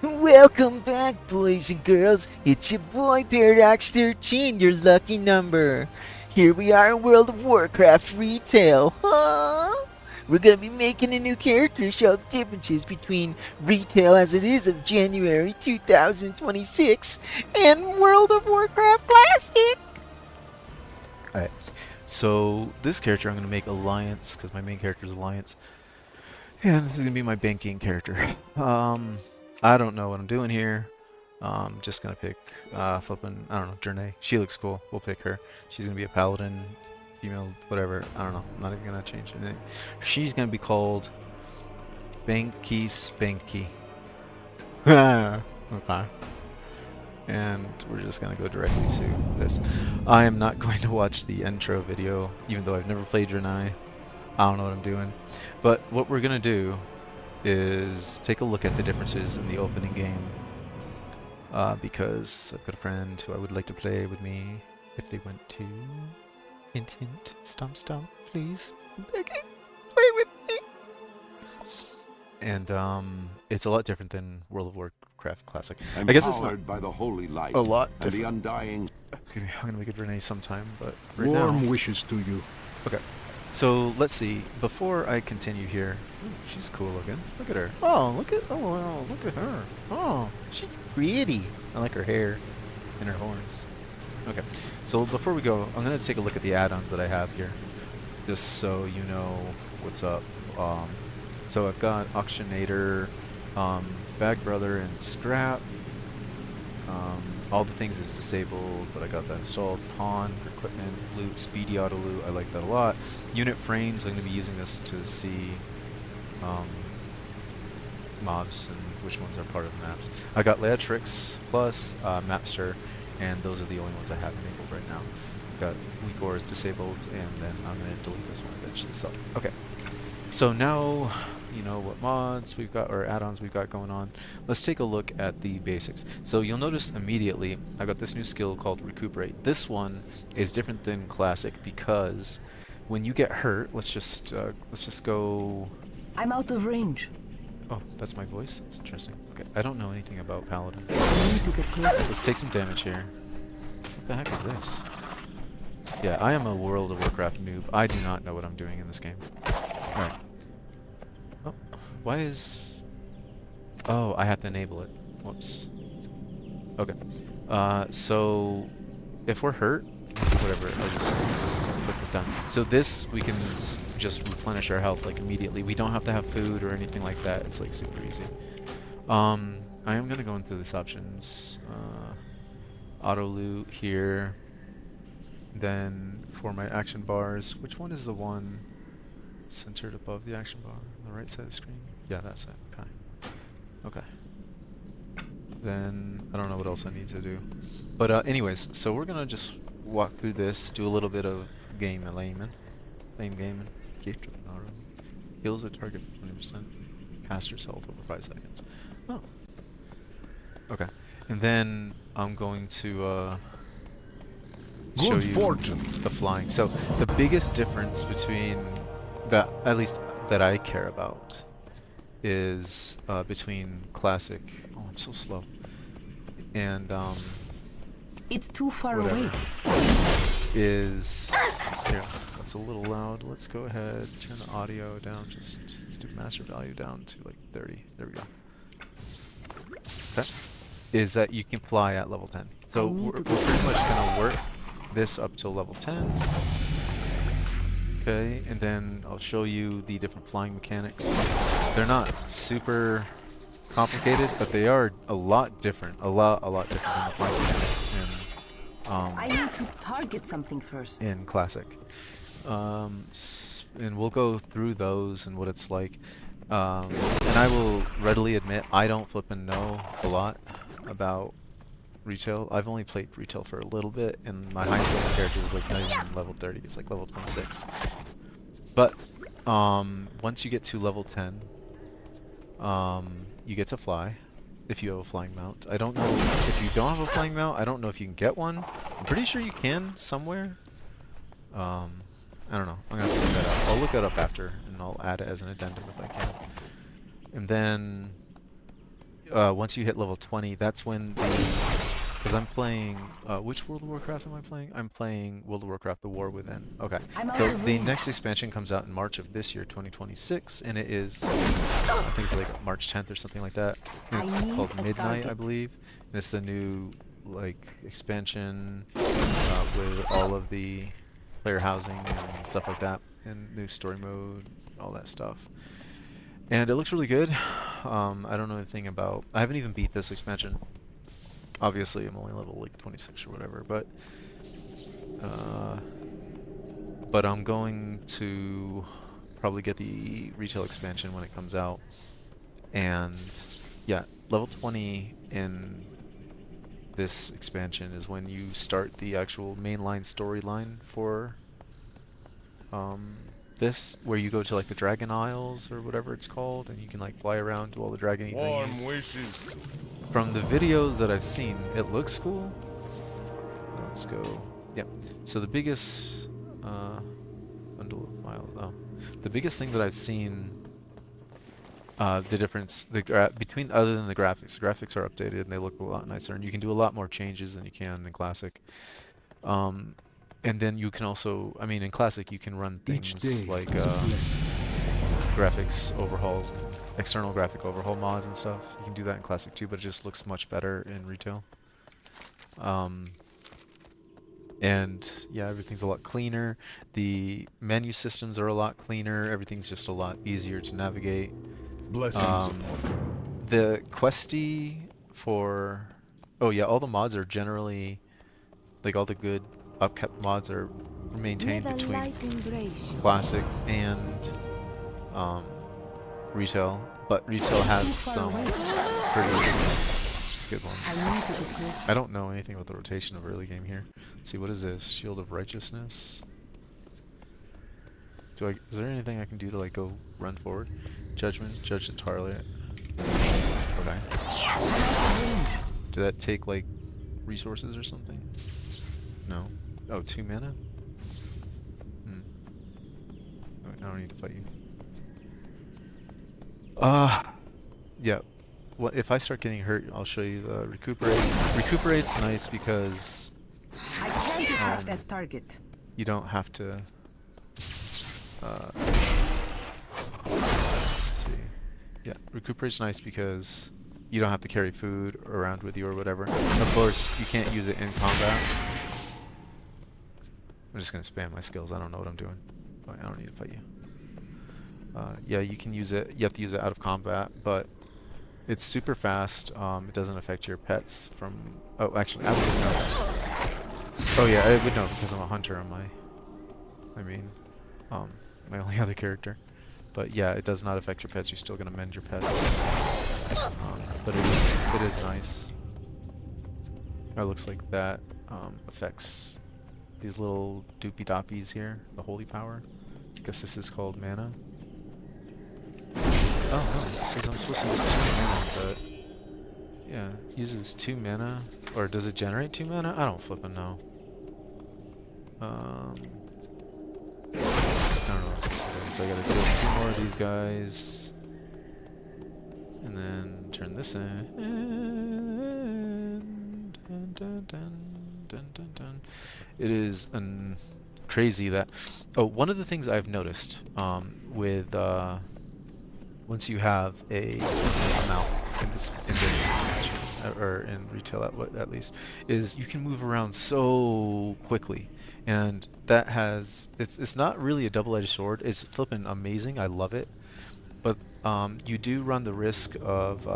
Welcome back, boys and girls. It's your boy Paradox 13, your lucky number. Here we are in World of Warcraft Retail. Huh? We're gonna be making a new character to show the differences between retail as it is of January 2026 and World of Warcraft Classic. Alright, so this character I'm going to make Alliance, because my main character is Alliance. And this is going to be my banking character. I don't know what I'm doing here. Just going to pick, flipping, I don't know, Journey. She looks cool. We'll pick her. She's going to be a paladin, female, whatever. I don't know. I'm not even going to change anything. She's going to be called Banky Spanky. Okay. And we're just gonna go directly to this. I am not going to watch the intro video, even though I've never played Draenei. I don't know what I'm doing. But what we're gonna do is take a look at the differences in the opening game. Because I've got a friend who I would like to play with me if they went to. Hint hint, stomp stomp, please. I'm begging, play with me. And it's a lot different than World of Warcraft Classic. I guess it's not by the holy light a lot and the different. undying. I'm gonna make a Renee sometime, but right Warm now. wishes to you. Okay. So let's see. Before I continue here, ooh, she's cool looking. Look at her. Oh, look at wow, look at her. Oh, she's pretty. I like her hair and her horns. Okay. So before we go, I'm gonna take a look at the add-ons that I have here, just so you know what's up. So I've got Auctionator, Bag Brother, and Scrap. All the things is disabled, but I got that installed. Pawn for equipment, loot, speedy auto loot, I like that a lot. Unit frames, I'm going to be using this to see mobs and which ones are part of the maps. I got Leatrix plus Mapster, and those are the only ones I have enabled right now. Got weak ores disabled, and then I'm going to delete this one eventually. So, okay. So now you know what mods we've got or add-ons we've got going on. Let's take a look at the basics. So you'll notice immediately I got this new skill called Recuperate. This one is different than Classic because when you get hurt, let's just go. I'm out of range. Oh, that's my voice. That's interesting. Okay, I don't know anything about paladins. I need to get closer. Let's take some damage here. What the heck is this? Yeah, I am a World of Warcraft noob. I do not know what I'm doing in this game. Alright. Oh, why is... Oh, I have to enable it. Whoops. Okay. So, if we're hurt, whatever, I'll just put this down. So this, we can just replenish our health, like, immediately. We don't have to have food or anything like that. It's, like, super easy. I am going to go into these options. Auto loot here. Then, for my action bars, which one is the one centered above the action bar on the right side of the screen? Yeah, that's it. Okay. Okay. Then I don't know what else I need to do. But anyways, so we're gonna just walk through this, do a little bit of lame gaming. Gift with an auto. Heals a target for 20%. Caster's health over 5 seconds. Oh. Okay. And then I'm going to show Good you fortune. the flying. So the biggest difference between that, at least that I care about, is between Classic. Oh, I'm so slow. And It's too far whatever. away. Is here. That's a little loud. Let's go ahead. Turn the audio down. Let's do master value down to like 30. There we go. Okay. Is that you can fly at level 10. So we're pretty much gonna work this up to level 10. Okay, and then I'll show you the different flying mechanics. They're not super complicated, but they are a lot different. A lot different than the flying mechanics I need to target something first. in Classic. And we'll go through those and what it's like. And I will readily admit I don't flippin' know a lot about retail. I've only played retail for a little bit, and my highest level character is like not even level 30. It's like level 26. But once you get to level 10, you get to fly if you have a flying mount. I don't know if you don't have a flying mount. I don't know if you can get one. I'm pretty sure you can somewhere. I don't know. I'm gonna have to look that up. I'll look that up after, and I'll add it as an addendum if I can. And then once you hit level 20, that's when because I'm playing, which World of Warcraft am I playing? I'm playing World of Warcraft: The War Within. Okay, I'm out so of the range. next expansion comes out in March of this year, 2026, and it is, I think it's like March 10th or something like that. And I it's need called a Midnight, I target. believe. And it's the new like expansion with all of the player housing and stuff like that, and new story mode, all that stuff. And it looks really good. I don't know anything about. I haven't even beat this expansion. Obviously, I'm only level like 26 or whatever, uh, but I'm going to probably get the retail expansion when it comes out. And yeah, level 20 in this expansion is when you start the actual mainline storyline for this, where you go to like the Dragon Isles or whatever it's called, and you can like fly around to all the dragony Warm thingies. wishes. From the videos that I've seen, it looks cool. Let's go. Yep. So the biggest bundle of files. Oh, the biggest thing that I've seen, the difference, between, other than the graphics are updated and they look a lot nicer, and you can do a lot more changes than you can in Classic. And then you can also, I mean, in Classic you can run things like graphics overhauls, and external graphic overhaul mods and stuff. You can do that in Classic too, but it just looks much better in retail. And yeah, everything's a lot cleaner. The menu systems are a lot cleaner. Everything's just a lot easier to navigate. Blessings Um, upon the questy for, oh yeah, all the mods are generally, like all the good upkept mods are maintained between Classic and retail, but retail has some pretty good ones. I need to get closer. I don't know anything about the rotation of early game here. Let's see, what is this? Shield of Righteousness? Is there anything I can do to like go run forward? Judgment, Judge the Harlot. Okay. Did that take like resources or something? No. Oh, 2 mana? Hmm. I don't need to fight you. Yeah. What if I start getting hurt? I'll show you the recuperate. Recuperate's nice because I can't attack that target. you don't have to. Let's see. Yeah, recuperate's nice because you don't have to carry food around with you or whatever. Of course, you can't use it in combat. I'm just gonna spam my skills. I don't know what I'm doing. Fine, I don't need to fight you. Yeah, you can use it. You have to use it out of combat, but it's super fast. It doesn't affect your pets from. Oh, actually, I would know. Oh yeah, I would know because I'm a hunter on my. My only other character. But yeah, it does not affect your pets. You're still gonna mend your pets. But it is nice. It looks like that affects these little doopy doppies here. The holy power. I guess this is called mana. Oh no, it says I'm supposed to use 2 mana, but yeah, uses 2 mana. Or does it generate 2 mana? I don't flippin' know. I don't know what I'm supposed to do. So I gotta kill 2 more of these guys. And then turn this in. Dun, dun, dun, dun, dun, dun. It is crazy that... Oh, one of the things I've noticed with... once you have a amount in this expansion, or in retail at least, is you can move around so quickly, and that has it's not really a double-edged sword. It's flippin' amazing. I love it, but you do run the risk of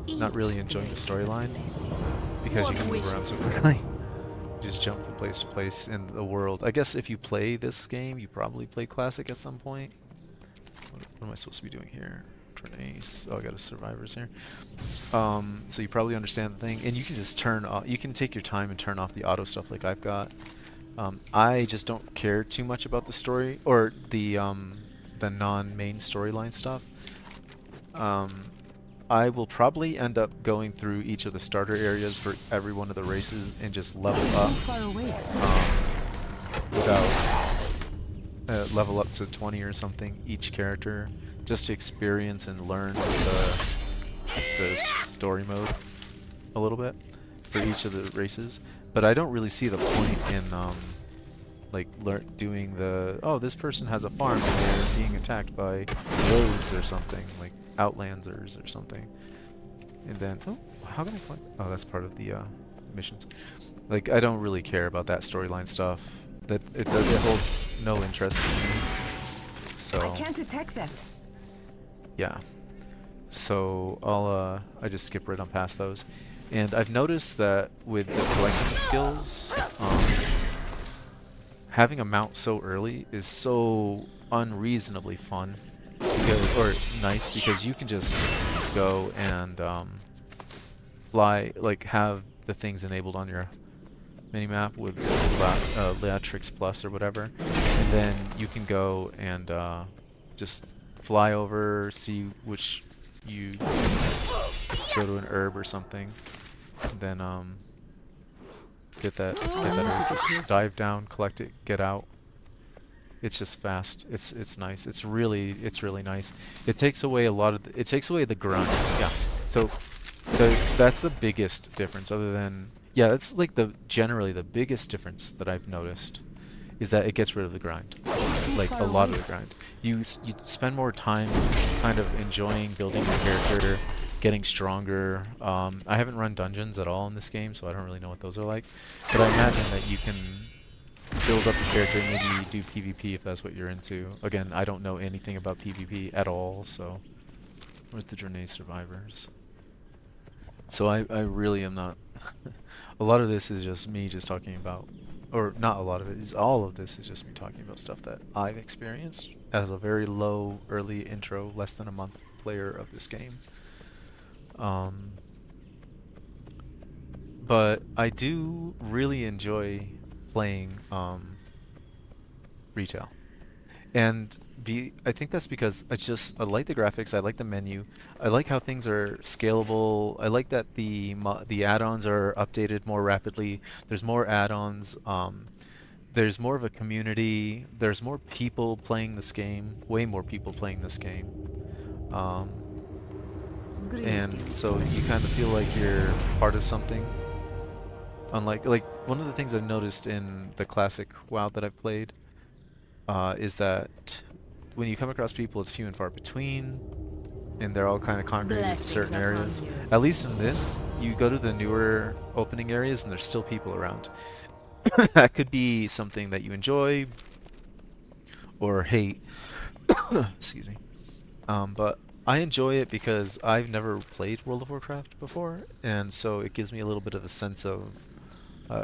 not really enjoying the storyline because you can move around so quickly. Just jump from place to place in the world. I guess if you play this game, you probably play Classic at some point. What am I supposed to be doing here? Ace. Oh, I got a survivors here. So you probably understand the thing, and you can just turn off. You can take your time and turn off the auto stuff like I've got. I just don't care too much about the story or the non-main storyline stuff. I will probably end up going through each of the starter areas for every one of the races and just level up without level up to 20 or something each character, just to experience and learn the story mode a little bit for each of the races, but I don't really see the point in like doing the, oh, this person has a farm and they're being attacked by rogues or something, like Outlanders or something. And then, oh, how can I play? Oh, that's part of the missions. Like, I don't really care about that storyline stuff. That it holds no interest to me. So I can't attack that. yeah. So I just skip right on past those. And I've noticed that with the collecting skills, having a mount so early is so unreasonably fun, because, or nice, because you can just go and fly, like have the things enabled on your minimap with Latrix Plus or whatever, and then you can go and just fly over, see which you go to an herb or something, and then get that herb, just dive down, collect it, get out. It's just fast. It's nice. It's really nice. It takes away a lot of it takes away the grind. Yeah. So that's the biggest difference, other than, yeah, that's like generally the biggest difference that I've noticed is that it gets rid of the grind. Like a lot of the grind. You spend more time kind of enjoying building your character, getting stronger. I haven't run dungeons at all in this game, so I don't really know what those are like. But I imagine that you can build up your character and maybe do PvP if that's what you're into. Again, I don't know anything about PvP at all, so with the Journey survivors. So I really am not. A lot of this is just me just talking about, or not a lot of it, is all of this is just me talking about stuff that I've experienced as a very low early intro, less than a month player of this game. But I do really enjoy playing retail, and I think that's because I like the graphics, I like the menu, I like how things are scalable, I like that the add-ons are updated more rapidly. There's more add-ons. There's more of a community. There's more people playing this game, way more people playing this game, and so you kind of feel like you're part of something. Unlike, like, one of the things I've noticed in the classic WoW that I've played is that when you come across people, it's few and far between, and they're all kind of congregated to certain areas. At least in this, you go to the newer opening areas and there's still people around. That could be something that you enjoy or hate. Excuse me. But I enjoy it because I've never played World of Warcraft before, and so it gives me a little bit of a sense of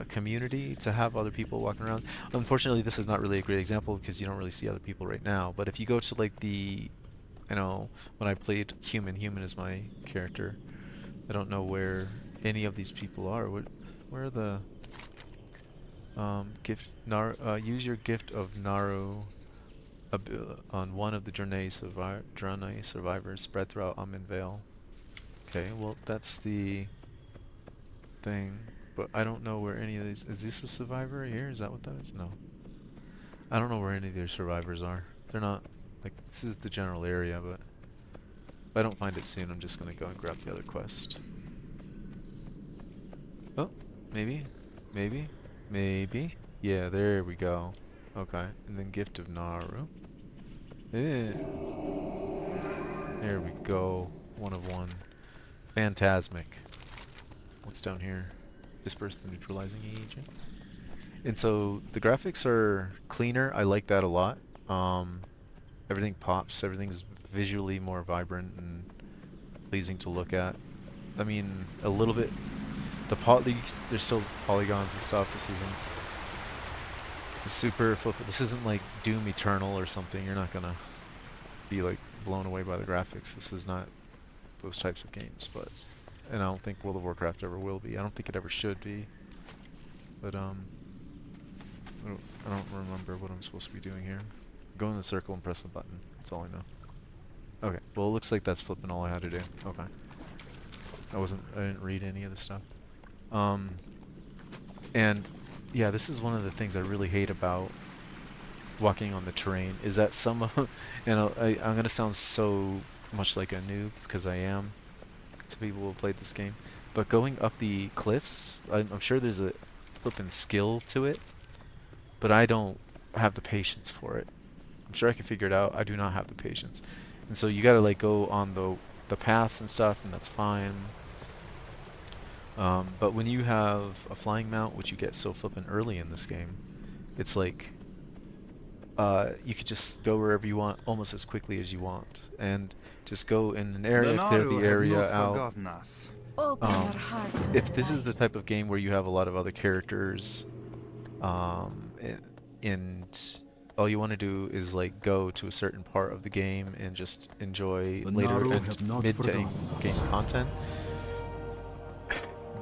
community to have other people walking around. Unfortunately, this is not really a great example because you don't really see other people right now, but if you go to like the, you know, when I played Human is my character. I don't know where any of these people are. Where are the use your gift of Naru on one of the Journey survivors spread throughout Amin Vale. Okay, well that's the thing. But I don't know where any of these... Is this a survivor here? Is that what that is? No. I don't know where any of these survivors are. They're not... Like, this is the general area, but... If I don't find it soon, I'm just gonna go and grab the other quest. Oh, maybe? Maybe? Maybe? Yeah, there we go. Okay, and then Gift of Naru. Eh. There we go. One of one. Phantasmic. What's down here? Disperse the neutralizing agent. And so the graphics are cleaner. I like that a lot. Everything pops. Everything's visually more vibrant and pleasing to look at. I mean, a little bit. There's still polygons and stuff. This isn't super flippant. This isn't like Doom Eternal or something. You're not gonna be like blown away by the graphics. This is not those types of games, but. And I don't think World of Warcraft ever will be. I don't think it ever should be. But I don't remember what I'm supposed to be doing here. Go in the circle and press the button. That's all I know. Okay. Well, it looks like that's flipping all I had to do. Okay. I didn't read any of this stuff. And yeah, this is one of the things I really hate about walking on the terrain is that some of, I'm gonna sound so much like a noob because I am. to people who have played this game, but going up the cliffs, I'm sure there's a flippin' skill to it, but I don't have the patience for it. I'm sure I can figure it out. I do not have the patience. And so you gotta like go on the paths and stuff, and that's fine. But when you have a flying mount, which you get so flippin' early in this game, it's like you could just go wherever you want almost as quickly as you want, and just go in an area, clear the area out. Open your heart to If this is the type of game where you have a lot of other characters, and all you want to do is like go to a certain part of the game and just enjoy later and mid to game content,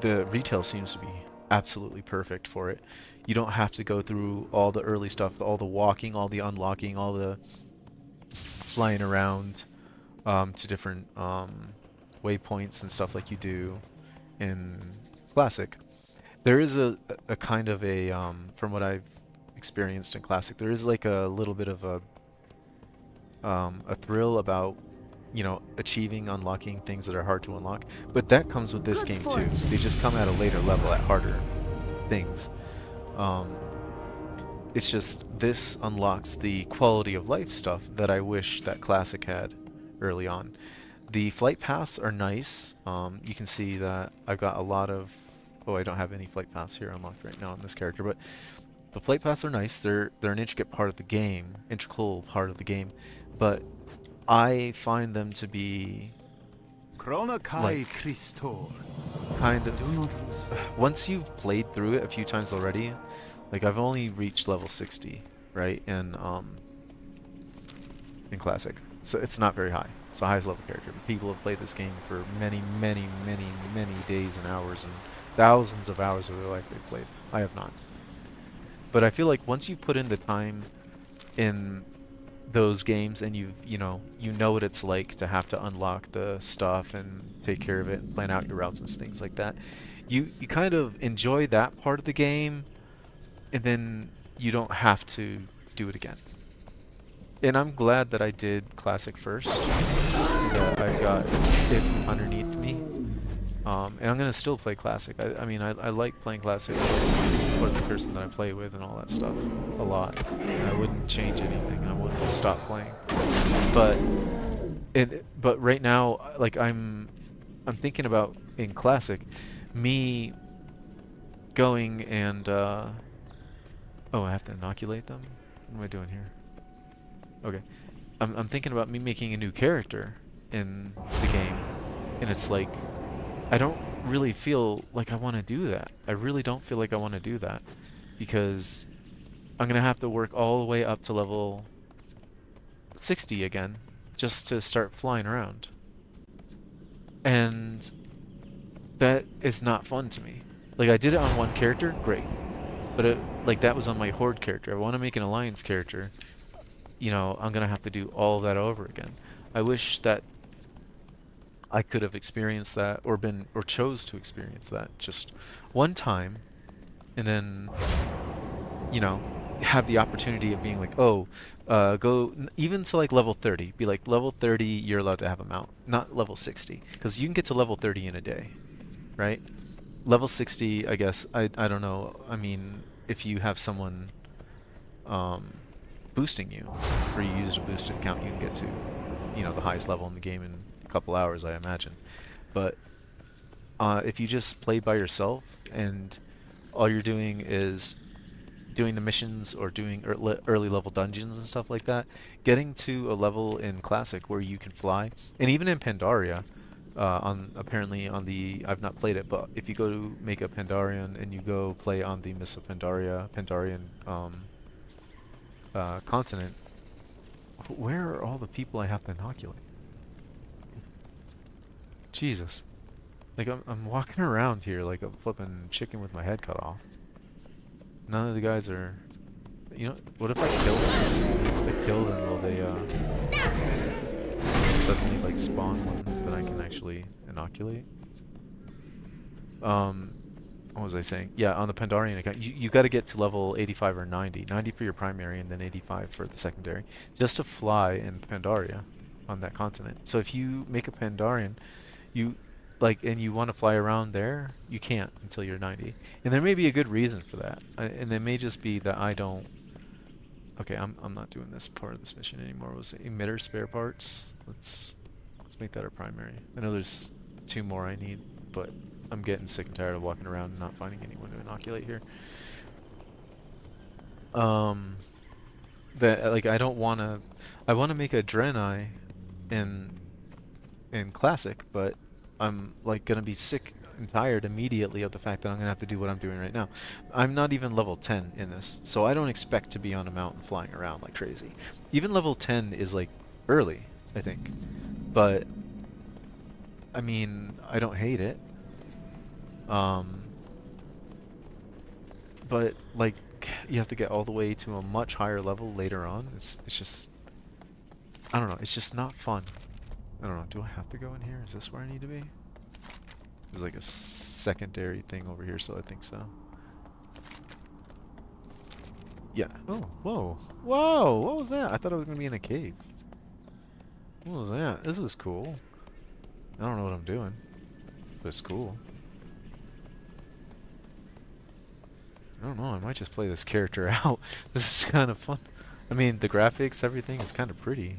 the retail seems to be absolutely perfect for it. You don't have to go through all the early stuff, all the walking, all the unlocking, all the flying around to different waypoints and stuff like you do in Classic. There is a kind of a, from what I've experienced in Classic, there is like a little bit of a thrill about, you know, achieving, unlocking things that are hard to unlock. But that comes with this game too. They just come at a later level at harder things. It's just this unlocks the quality of life stuff that I wish that Classic had early on. The flight paths are nice. You can see that I've got a lot of... Oh, I don't have any flight paths here unlocked right now on this character, but the flight paths are nice. They're an intricate part of the game, integral part of the game, but I find them to be like kind of... Once you've played through it a few times already, like I've only reached level 60, right? In Classic. So it's not very high. It's the highest level character. But people have played this game for many, many, many, many days and hours and thousands of hours of their life they've played. I have not. But I feel like once you put in the time in those games and you know what it's like to have to unlock the stuff and take care of it and plan out your routes and things like that, you kind of enjoy that part of the game, and then you don't have to do it again. And I'm glad that I did Classic first, that I got it underneath me. And I'm gonna still play Classic. I mean, I like playing Classic with the person that I play with and all that stuff a lot. And I wouldn't change anything. I wouldn't stop playing. But right now, like I'm thinking about in Classic, me going and oh, I have to inoculate them. What am I doing here? Okay, I'm thinking about me making a new character in the game, and it's like I don't really feel like I want to do that. I really don't feel like I want to do that, because I'm gonna have to work all the way up to level 60 again just to start flying around, and that is not fun to me. Like, I did it on one character, great, but like that was on my Horde character. I want to make an Alliance character. You know, I'm gonna have to do all that over again. I wish that I could have experienced that, or chose to experience that just one time, and then, you know, have the opportunity of being like, oh, go even to like level 30. Be like, level 30, you're allowed to have a mount, not level 60, because you can get to level 30 in a day, right? Level 60, I guess, I don't know. I mean, if you have someone boosting you, or you use a boosted account, you can get to, you know, the highest level in the game in a couple hours, I imagine. But if you just play by yourself and all you're doing is doing the missions or doing early level dungeons and stuff like that, getting to a level in Classic where you can fly, and even in Pandaria, apparently on the, I've not played it, but if you go to make a Pandarian and you go play on the Miss of Pandarian continent, where are all the people I have to inoculate? Jesus. Like, I'm walking around here like a flippin' chicken with my head cut off. None of the guys are... You know, what if I kill them? If I kill them, will they suddenly like spawn one that I can actually inoculate? What was I saying? Yeah, on the Pandarian account, you got to get to level 85 or 90. 90 for your primary and then 85 for the secondary, just to fly in Pandaria on that continent. So if you make a Pandarian, like, and you want to fly around there, you can't until you're 90. And there may be a good reason for that. And it may just be that I don't. Okay, I'm not doing this part of this mission anymore. Was it emitter spare parts? Let's make that our primary. I know there's 2 more I need, but I'm getting sick and tired of walking around and not finding anyone to inoculate here. That like I don't wanna. I wanna make a Draenei in Classic, but I'm like gonna be sick and tired immediately of the fact that I'm gonna have to do what I'm doing right now. I'm not even level 10 in this, so I don't expect to be on a mountain flying around like crazy. Even level 10 is like early, I think. But I mean, I don't hate it. But like you have to get all the way to a much higher level later on. It's just I don't know, it's just not fun. I don't know, do I have to go in here? Is this where I need to be? There's like a secondary thing over here, so I think so. Yeah. Oh, whoa. Whoa, what was that? I thought I was going to be in a cave. What was that? This is cool. I don't know what I'm doing, but it's cool. I don't know, I might just play this character out. This is kind of fun. I mean, the graphics, everything is kind of pretty.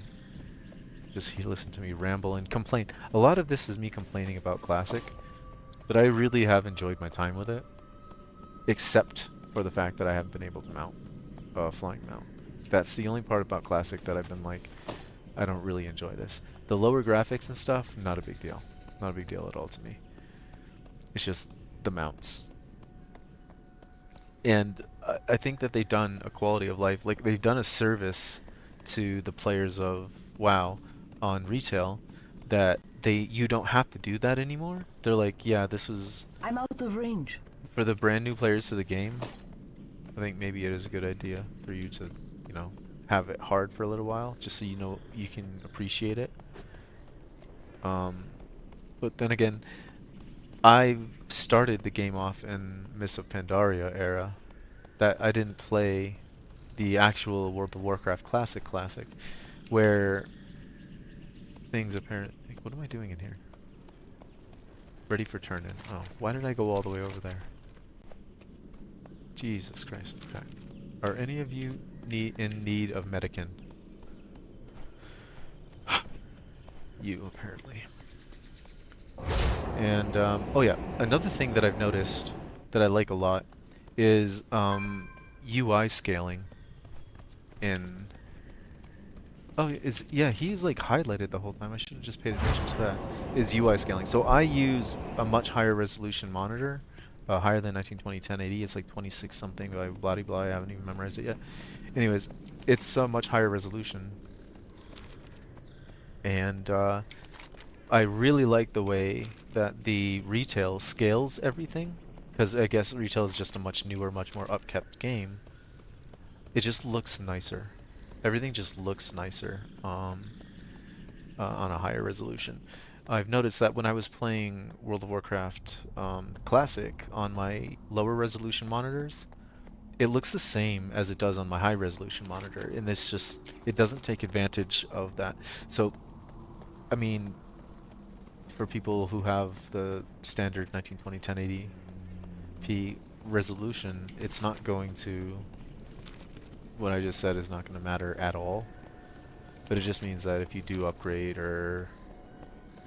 Just listen to me ramble and complain. A lot of this is me complaining about Classic, but I really have enjoyed my time with it, except for the fact that I haven't been able to mount, flying mount. That's the only part about Classic that I've been like, I don't really enjoy this. The lower graphics and stuff, not a big deal. Not a big deal at all to me. It's just the mounts. And I think that they've done a quality of life, like they've done a service to the players of WoW on retail that you don't have to do that anymore. They're like, yeah, this was I'm out of range. for the brand new players to the game. I think maybe it is a good idea for you to, you know, have it hard for a little while, just so you know you can appreciate it. But then again, I started the game off in Mists of Pandaria era. That I didn't play the actual World of Warcraft Classic, where things apparently. What am I doing in here? Ready for turn-in. Oh, why did I go all the way over there? Jesus Christ. Okay. Are any of you in need of Medican? You, apparently. And, oh yeah, another thing that I've noticed that I like a lot is UI scaling in... Oh, yeah, he's like highlighted the whole time. I should have just paid attention to that. Is UI scaling. So I use a much higher resolution monitor, higher than 1920 1080. It's like 26 something, blah blah blah. I haven't even memorized it yet. Anyways, it's a much higher resolution. And I really like the way that the retail scales everything, because I guess retail is just a much newer, much more upkept game. It just looks nicer. Everything just looks nicer on a higher resolution. I've noticed that when I was playing World of Warcraft Classic on my lower resolution monitors, it looks the same as it does on my high resolution monitor, and it's just, it doesn't take advantage of that. So, I mean, for people who have the standard 1920 1080p resolution, it's not going to, what I just said is not going to matter at all. But it just means that if you do upgrade, or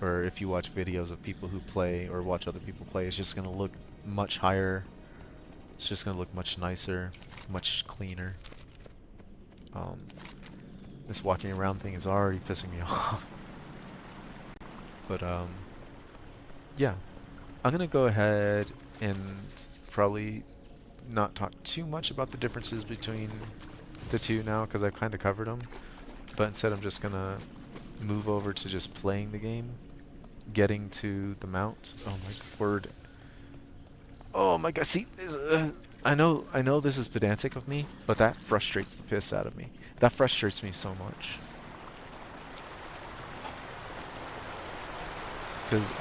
if you watch videos of people who play or watch other people play, it's just going to look much higher. It's just going to look much nicer, much cleaner. This walking around thing is already pissing me off. But yeah, I'm gonna go ahead and probably not talk too much about the differences between the two now, because I've kind of covered them. But instead, I'm just gonna move over to just playing the game, getting to the mount. Oh my word! Oh my god! See, I know this is pedantic of me, but that frustrates the piss out of me. That frustrates me so much. Because,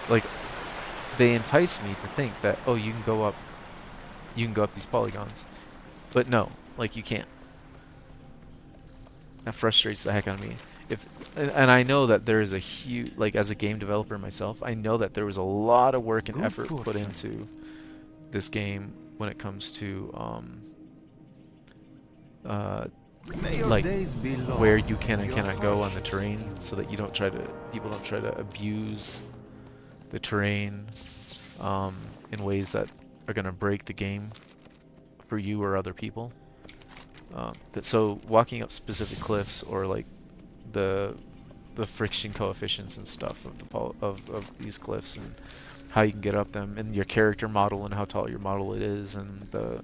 like, they entice me to think that, oh, you can go up these polygons, but no, like, you can't. That frustrates the heck out of me. if and I know that there is a huge, like, as a game developer myself, I know that there was a lot of work and Good effort put fortune. into this game when it comes to uh, May your like days be long. where you can and Your cannot go on heart the terrain, so that people don't try to abuse the terrain in ways that are gonna break the game for you or other people. So walking up specific cliffs, or like the friction coefficients and stuff of of these cliffs, and how you can get up them, and your character model and how tall your model it is, and the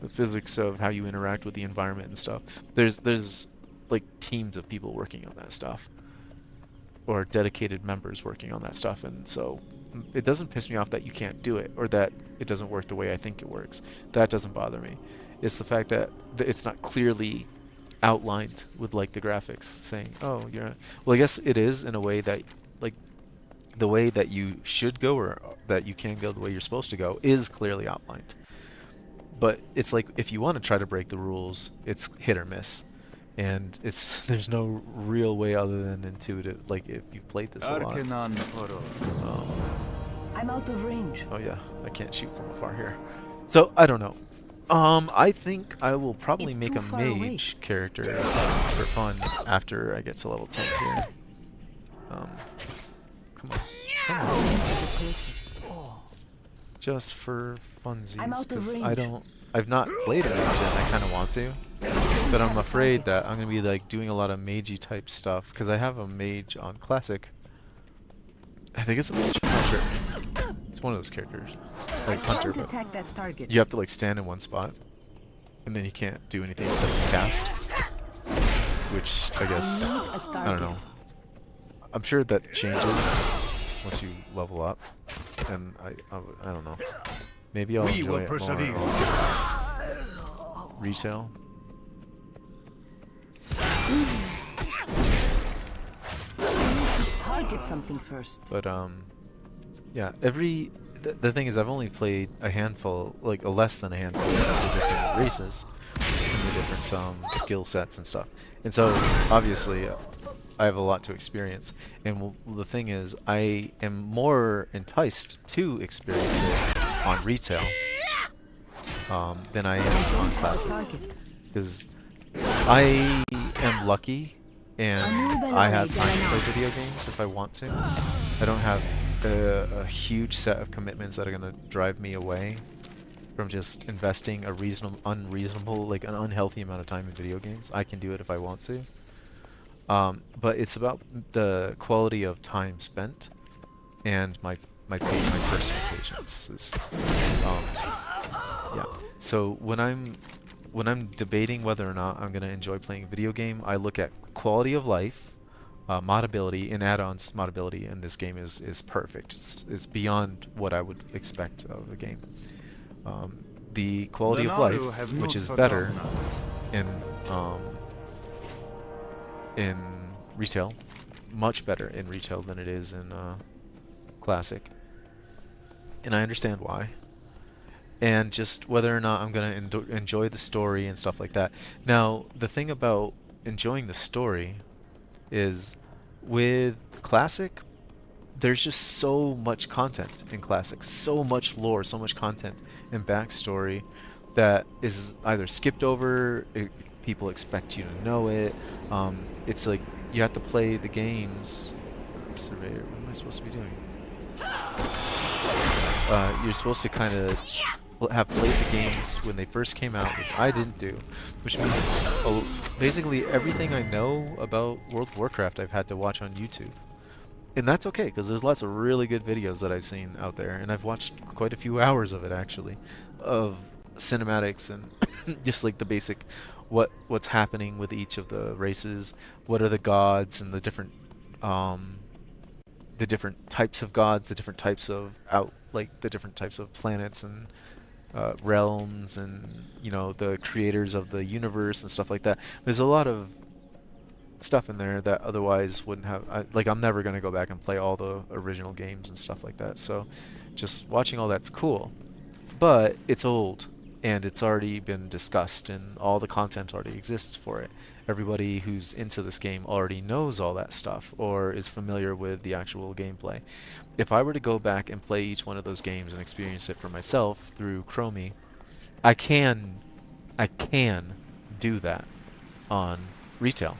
physics of how you interact with the environment and stuff. There's like teams of people working on that stuff, or dedicated members working on that stuff, and so it doesn't piss me off that you can't do it, or that it doesn't work the way I think it works. That doesn't bother me. It's the fact that it's not clearly outlined with like the graphics saying, oh, well, I guess it is in a way that, like, the way that you should go, or that you can go the way you're supposed to go, is clearly outlined. But it's like, if you want to try to break the rules, it's hit or miss, and it's there's no real way other than intuitive. Like, if you've played this a lot. Arcanon Poros. I'm out of range. Oh yeah, I can't shoot from afar here. So I don't know. I think I will probably It's make too a far away. mage character for fun after I get to level 10 here. Come on. Come on. Just for I'm funsies, out of because range. I've not played a mage yet, and I kind of want to. But I'm afraid that I'm going to be like doing a lot of magey type stuff, because I have a mage on Classic. I think it's a mage. I'm not sure. It's one of those characters. Like Hunter, Can't but attack that target. you have to like stand in one spot, and then you can't do anything except cast. Which I guess, I need a I don't know. target. I'm sure that changes once you level up, and I don't know. Maybe I'll We enjoy will it persevere. more. I'll get retail. Target something first. But yeah, the thing is, I've only played a handful, like less than a handful of the different races and the different skill sets and stuff. And so obviously I have a lot to experience. And the thing is, I am more enticed to experience it on retail than I am on classic, Target. because I am lucky and I have time to play video games if I want to. I don't have a huge set of commitments that are going to drive me away from just investing a unreasonable, like an unhealthy amount of time in video games. I can do it if I want to. But it's about the quality of time spent and my personal patience. Yeah. So when I'm debating whether or not I'm gonna enjoy playing a video game, I look at quality of life, modability, and add-ons. Modability in this game is perfect. It's beyond what I would expect of a game. The quality of life, which is better in retail, much better in retail than it is in classic, and I understand why. And just whether or not I'm going to enjoy the story and stuff like that. Now, the thing about enjoying the story is, with Classic, there's just so much content in Classic, so much lore, so much content and backstory that is either skipped over, people expect you to know it. It's like you have to play the games. Surveyor, what am I supposed to be doing? You're supposed to kind of have played the games when they first came out, which I didn't do, which means basically everything I know about World of Warcraft I've had to watch on YouTube. And that's okay, because there's lots of really good videos that I've seen out there, and I've watched quite a few hours of it actually, of cinematics and just like the basic what's happening with each of the races, what are the gods and the different types of gods, the different types of the different types of planets and realms, and the creators of the universe and stuff like that. There's a lot of stuff in there that otherwise wouldn't have. I'm never gonna go back and play all the original games and stuff like that. So, just watching all that's cool, but it's old, and it's already been discussed, and all the content already exists for it. Everybody who's into this game already knows all that stuff or is familiar with the actual gameplay. If I were to go back and play each one of those games and experience it for myself through Chromie, I can do that on retail.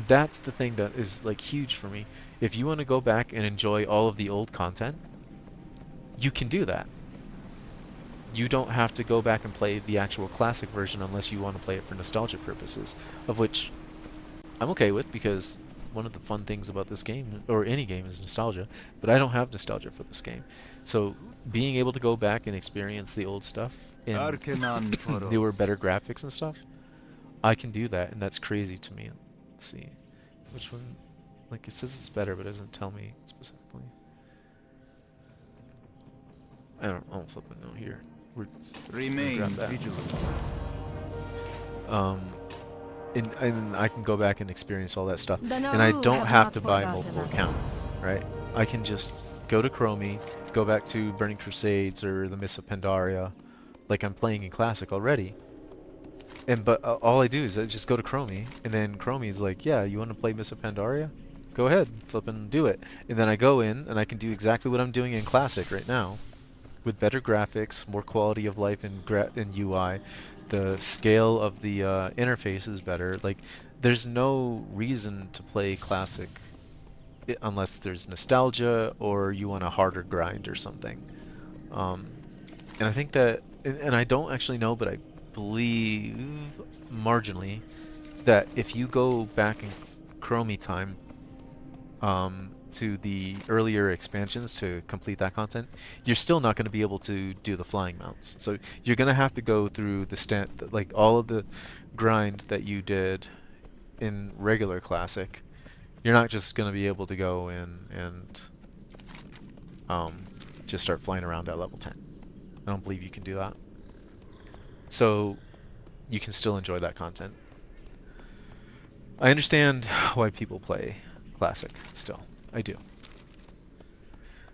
That's the thing that is like huge for me. If you want to go back and enjoy all of the old content, you can do that. You don't have to go back and play the actual classic version unless you want to play it for nostalgia purposes, of which I'm okay with, because one of the fun things about this game, or any game, is nostalgia, but I don't have nostalgia for this game. So being able to go back and experience the old stuff in newer, better graphics and stuff, I can do that, and that's crazy to me. Let's see. Which one? Like, it says it's better, but it doesn't tell me specifically. I don't flip a note here. Remain grab that. vigilant. And I can go back and experience all that stuff. The And I Nauru don't have have not to buy forgotten multiple us. accounts, right? I can just go to Chromie, go back to Burning Crusades or the Mists of Pandaria, like I'm playing in Classic already. But all I do is I just go to Chromie, and then Chromie's like, yeah, you want to play Mists of Pandaria? Go ahead, flip and do it. And then I go in, and I can do exactly what I'm doing in Classic right now, with better graphics, more quality of life in UI. The scale of the interface is better. Like, there's no reason to play Classic unless there's nostalgia or you want a harder grind or something. And I think that, and I don't actually know, but I believe marginally that if you go back in Chromie time to the earlier expansions to complete that content, you're still not going to be able to do the flying mounts. So you're going to have to go through the like all of the grind that you did in regular Classic. You're not just going to be able to go in and just start flying around at level 10. I don't believe you can do that. So you can still enjoy that content. I understand why people play Classic still. I do.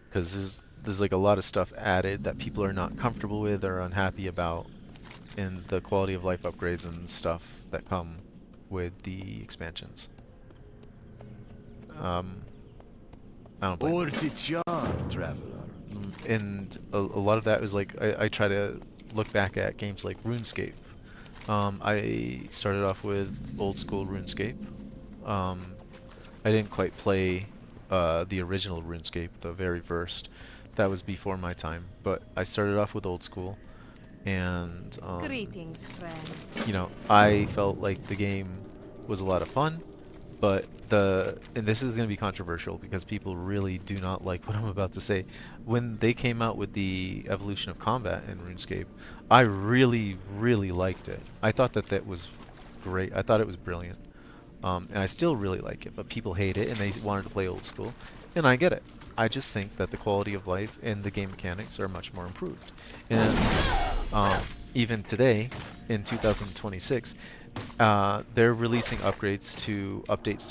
Because there's like a lot of stuff added that people are not comfortable with or unhappy about in the quality of life upgrades and stuff that come with the expansions. I don't blame them. Traveler. And a lot of that is like, I try to look back at games like RuneScape. I started off with old school RuneScape. I didn't quite play the original RuneScape, the very first. That was before my time. But I started off with old school, and Greetings, friend. you know, I felt like the game was a lot of fun, but and this is going to be controversial because people really do not like what I'm about to say. When they came out with the evolution of combat in RuneScape, I really, really liked it. I thought that was great. I thought it was brilliant. And I still really like it, but people hate it and they wanted to play old school, and I get it. I just think that the quality of life and the game mechanics are much more improved. And even today, in 2026, they're releasing updates to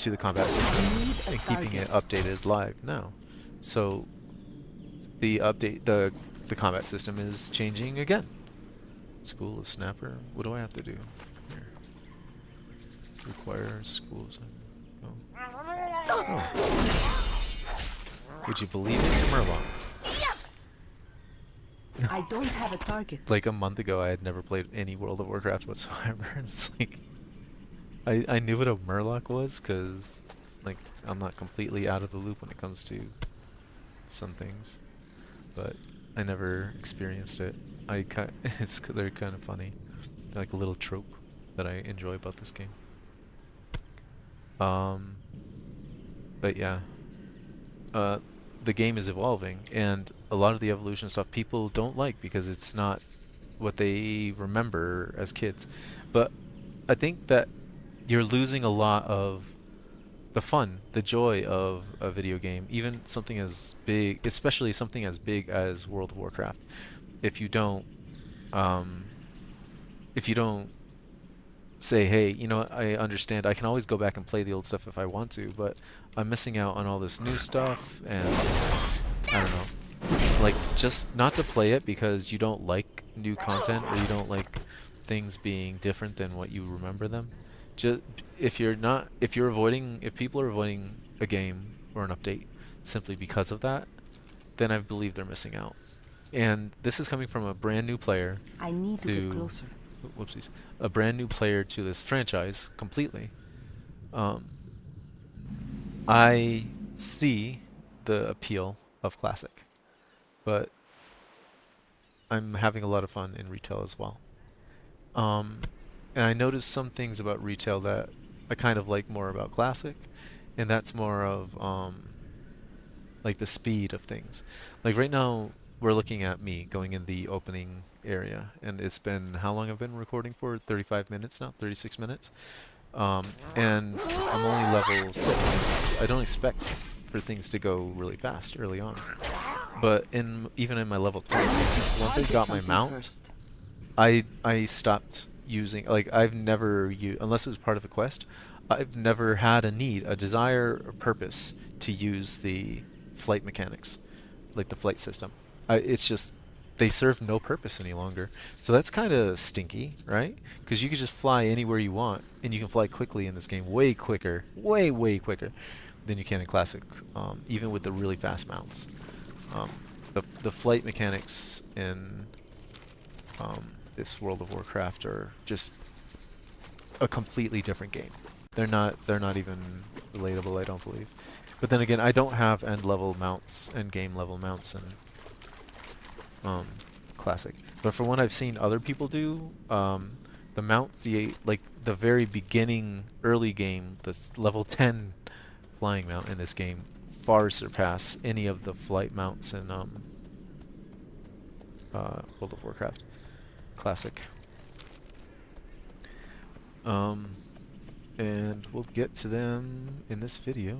the combat system and keeping it updated live now. So the combat system is changing again. School of Snapper. What do I have to do here? Require schools. Oh. Would you believe it's a Murloc? I don't have a target. Like a month ago, I had never played any World of Warcraft whatsoever. And it's like, I knew what a Murloc was because, like, I'm not completely out of the loop when it comes to some things, but I never experienced it. They're kind of funny, they're like a little trope that I enjoy about this game. But yeah, the game is evolving, and a lot of the evolution stuff people don't like because it's not what they remember as kids. But I think that you're losing a lot of the fun, the joy of a video game, even something as big, especially something as big as World of Warcraft. If you don't say, hey, you know what, I understand, I can always go back and play the old stuff if I want to, but I'm missing out on all this new stuff, and I don't know. like, just not to play it because you don't like new content or you don't like things being different than what you remember them. Just if you're not, if people are avoiding a game or an update simply because of that, then I believe they're missing out. And this is coming from a brand new player I need to get to, closer. whoopsies, a brand new player to this franchise completely. I see the appeal of Classic, but I'm having a lot of fun in retail as well. Um, and I noticed some things about retail that I kind of like more about Classic, and that's more of like the speed of things. Like right now, we're looking at me going in the opening area, and it's been how long I've been recording for? 35 minutes now, 36 minutes. And I'm only level 6. I don't expect for things to go really fast early on. But even in my level 26, once I Target got my something mount, first. I stopped using, like, I've never used, unless it was part of a quest, I've never had a desire or purpose to use the flight mechanics, like the flight system. It's just, they serve no purpose any longer. So that's kind of stinky, right? Because you can just fly anywhere you want, and you can fly quickly in this game, way quicker, way quicker than you can in Classic, even with the really fast mounts. The flight mechanics in this World of Warcraft are just a completely different game. They're not even relatable, I don't believe. But then again, I don't have end game level mounts in Classic. But from what I've seen other people do, the mounts, like the very beginning early game, this level 10 flying mount in this game far surpass any of the flight mounts in World of Warcraft Classic. And we'll get to them in this video.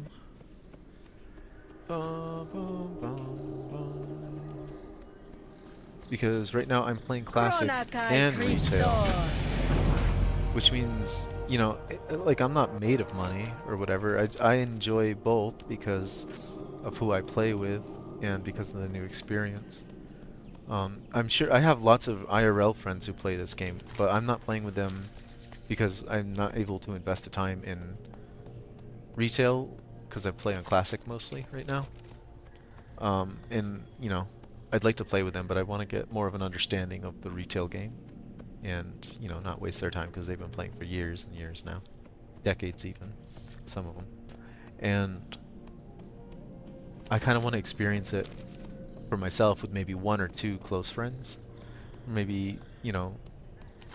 Because right now I'm playing Classic and Retail, which means, you know, like, I'm not made of money or whatever. I enjoy both because of who I play with and because of the new experience. I'm sure I have lots of IRL friends who play this game, but I'm not playing with them because I'm not able to invest the time in retail because I play on Classic mostly right now. And, you know, I'd like to play with them, but I want to get more of an understanding of the retail game and, you know, not waste their time because they've been playing for years and years now. Decades even, some of them. And I kind of want to experience it for myself with maybe 1 or 2 close friends. Maybe, you know,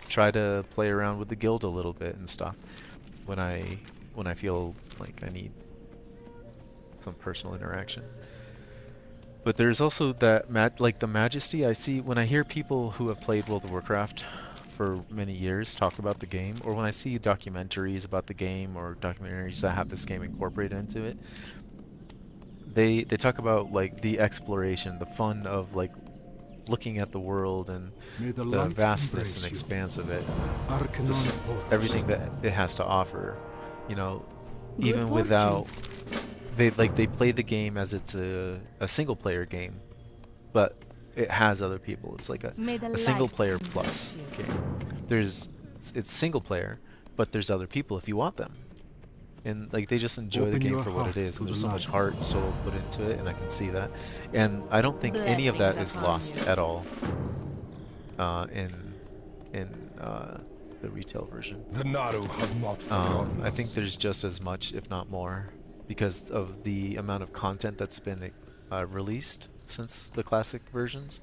try to play around with the guild a little bit and stuff when I feel like I need some personal interaction. But there's also that like the majesty I see when I hear people who have played World of Warcraft for many years talk about the game, or when I see documentaries about the game or documentaries that have this game incorporated into it. They talk about like the exploration, the fun of like looking at the world and the vastness and expanse of it, just everything that it has to offer, you know, even without they play the game as it's a single player game, but it has other people. It's like a single player plus game. It's single player, but there's other people if you want them. And like they just enjoy the game for what it is, and there's so much heart and soul put into it, and I can see that. And I don't think any of that is lost at all in the retail version. The Naru have not forgotten I think us. there's just as much, if not more, because of the amount of content that's been released since the classic versions.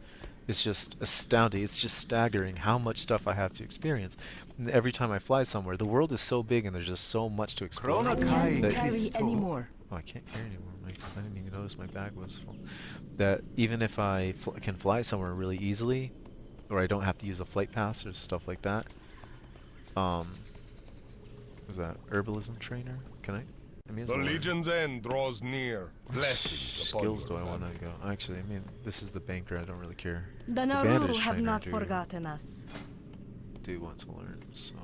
It's just astounding. It's just staggering how much stuff I have to experience. And every time I fly somewhere, the world is so big and there's just so much to explore. Can't that- carry anymore. Oh, I can't carry anymore. I didn't even notice my bag was full. That even if I can fly somewhere really easily, or I don't have to use a flight pass or stuff like that. Was that herbalism trainer? Can I? I mean, The Legion's end draws near. Blessings upon skills do your I want family. to go? Actually, I mean, this is the banker. I don't really care. The Naru Naru have have trainer, not do- forgotten us. Do want to learn, so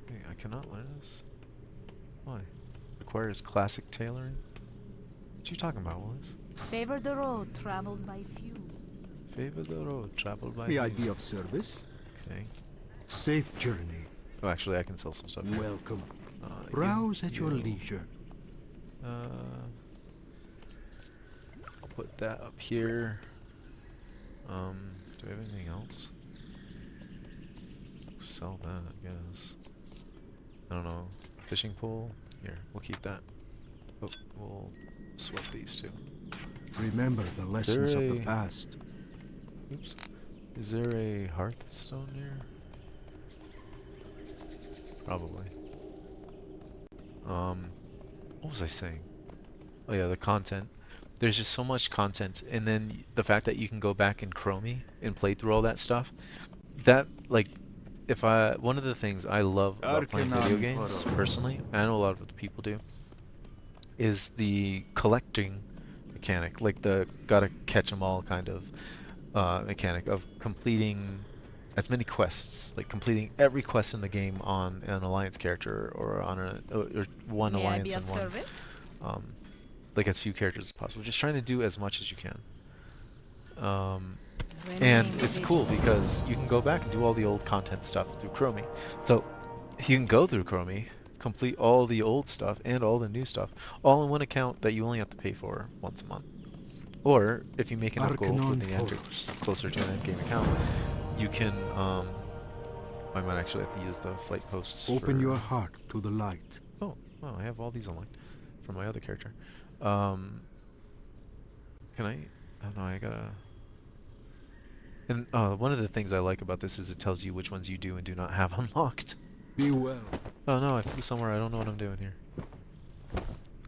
wait, I cannot learn this. Why? Requires classic tailoring. What you talking about, Willis? Favor the road traveled by few. Favor the road traveled by May I you. be of service? Okay. Safe journey. Oh, actually, I can sell some stuff. Here. Welcome. You- Browse at your you- leisure. I'll put that up here. Do we have anything else? Sell that, I guess. I don't know. Fishing pole? Here, we'll keep that. Oh, we'll swap these two. Remember the lessons of the a- past. Oops. Is there a Hearthstone here? Probably. What was I saying? Oh yeah, the content. There's just so much content, and then the fact that you can go back in Chromie and play through all that stuff. That, like, one of the things I love about playing video games, personally, I know a lot of other people do, is the collecting mechanic, like the gotta catch 'em all kind of mechanic of completing as many quests, like completing every quest in the game on an alliance character or on or one May I alliance be and of one service? like as few characters as possible. Just trying to do as much as you can. And Remain it's cool vigilant. because you can go back and do all the old content stuff through Chromie. So you can go through Chromie, complete all the old stuff and all the new stuff, all in one account that you only have to pay for once a month. Or if you make enough gold when you enter closer to an endgame account, you can. I might actually have to use the flight posts. Open for your heart to the light. Oh, well, I have all these unlocked from my other character. Can I? Oh no, I gotta. And one of the things I like about this is it tells you which ones you do and do not have unlocked. Be well. Oh no, I flew somewhere. I don't know what I'm doing here.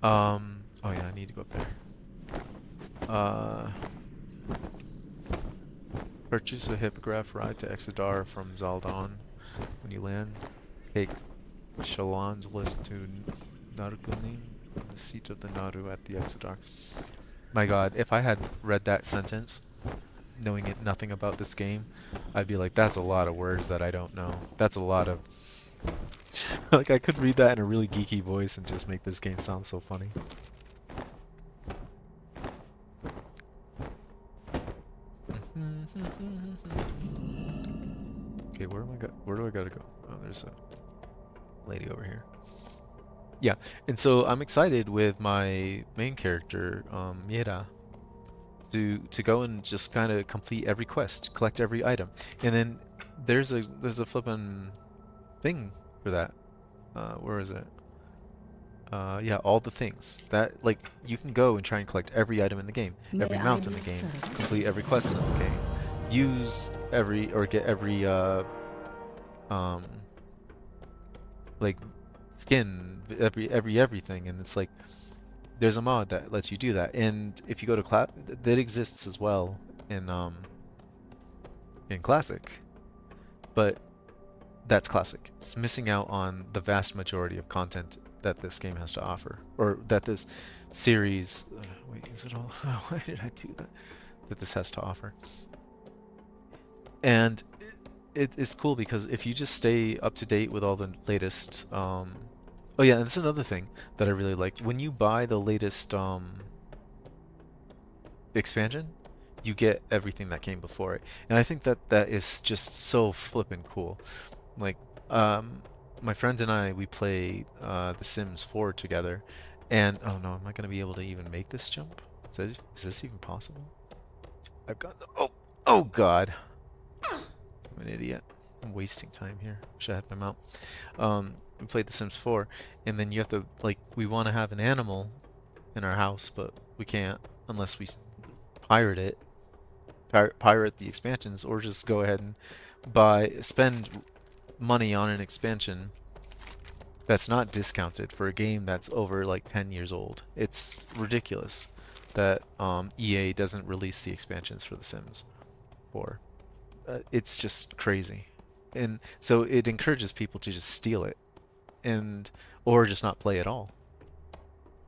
Oh yeah, I need to go up there. Purchase a hippogriff ride to Exodar from Zaldon. When you land, take Shalon's list to Narukunin, the seat of the Naru at the Exodar. My god, if I had read that sentence, knowing nothing about this game, I'd be like, that's a lot of words that I don't know. That's a lot of... like, I could read that in a really geeky voice and just make this game sound so funny. Okay, where do I gotta go? Oh, there's a lady over here. Yeah, and so I'm excited with my main character, Miera, to go and just kind of complete every quest, collect every item, and then there's a flippin' thing for that. Where is it? Yeah, all the things that, like, you can go and try and collect every item in the game, every May mount I in the be of game, service? complete every quest in the game, use every or get every like skin, everything, and it's like there's a mod that lets you do that, and if you go to that exists as well in Classic, but that's Classic. It's missing out on the vast majority of content that this game has to offer, or that this series. Wait, is it all? Why did I do that? That this has to offer, and it's cool because if you just stay up to date with all the latest. Oh yeah, and that's another thing that I really liked. When you buy the latest expansion, you get everything that came before it, and I think that is just so flippin' cool. Like, my friend and I, we play The Sims 4 together, and oh no, am I gonna be able to even make this jump? Is this even possible? I've got oh god, I'm an idiot. I'm wasting time here. Wish I had my mount. We played The Sims 4, and then you have to, like, we want to have an animal in our house, but we can't unless we pirate it, pirate the expansions, or just go ahead and spend money on an expansion that's not discounted for a game that's over like 10 years old. It's ridiculous that EA doesn't release the expansions for The Sims 4. It's just crazy, and so it encourages people to just steal it, or just not play at all.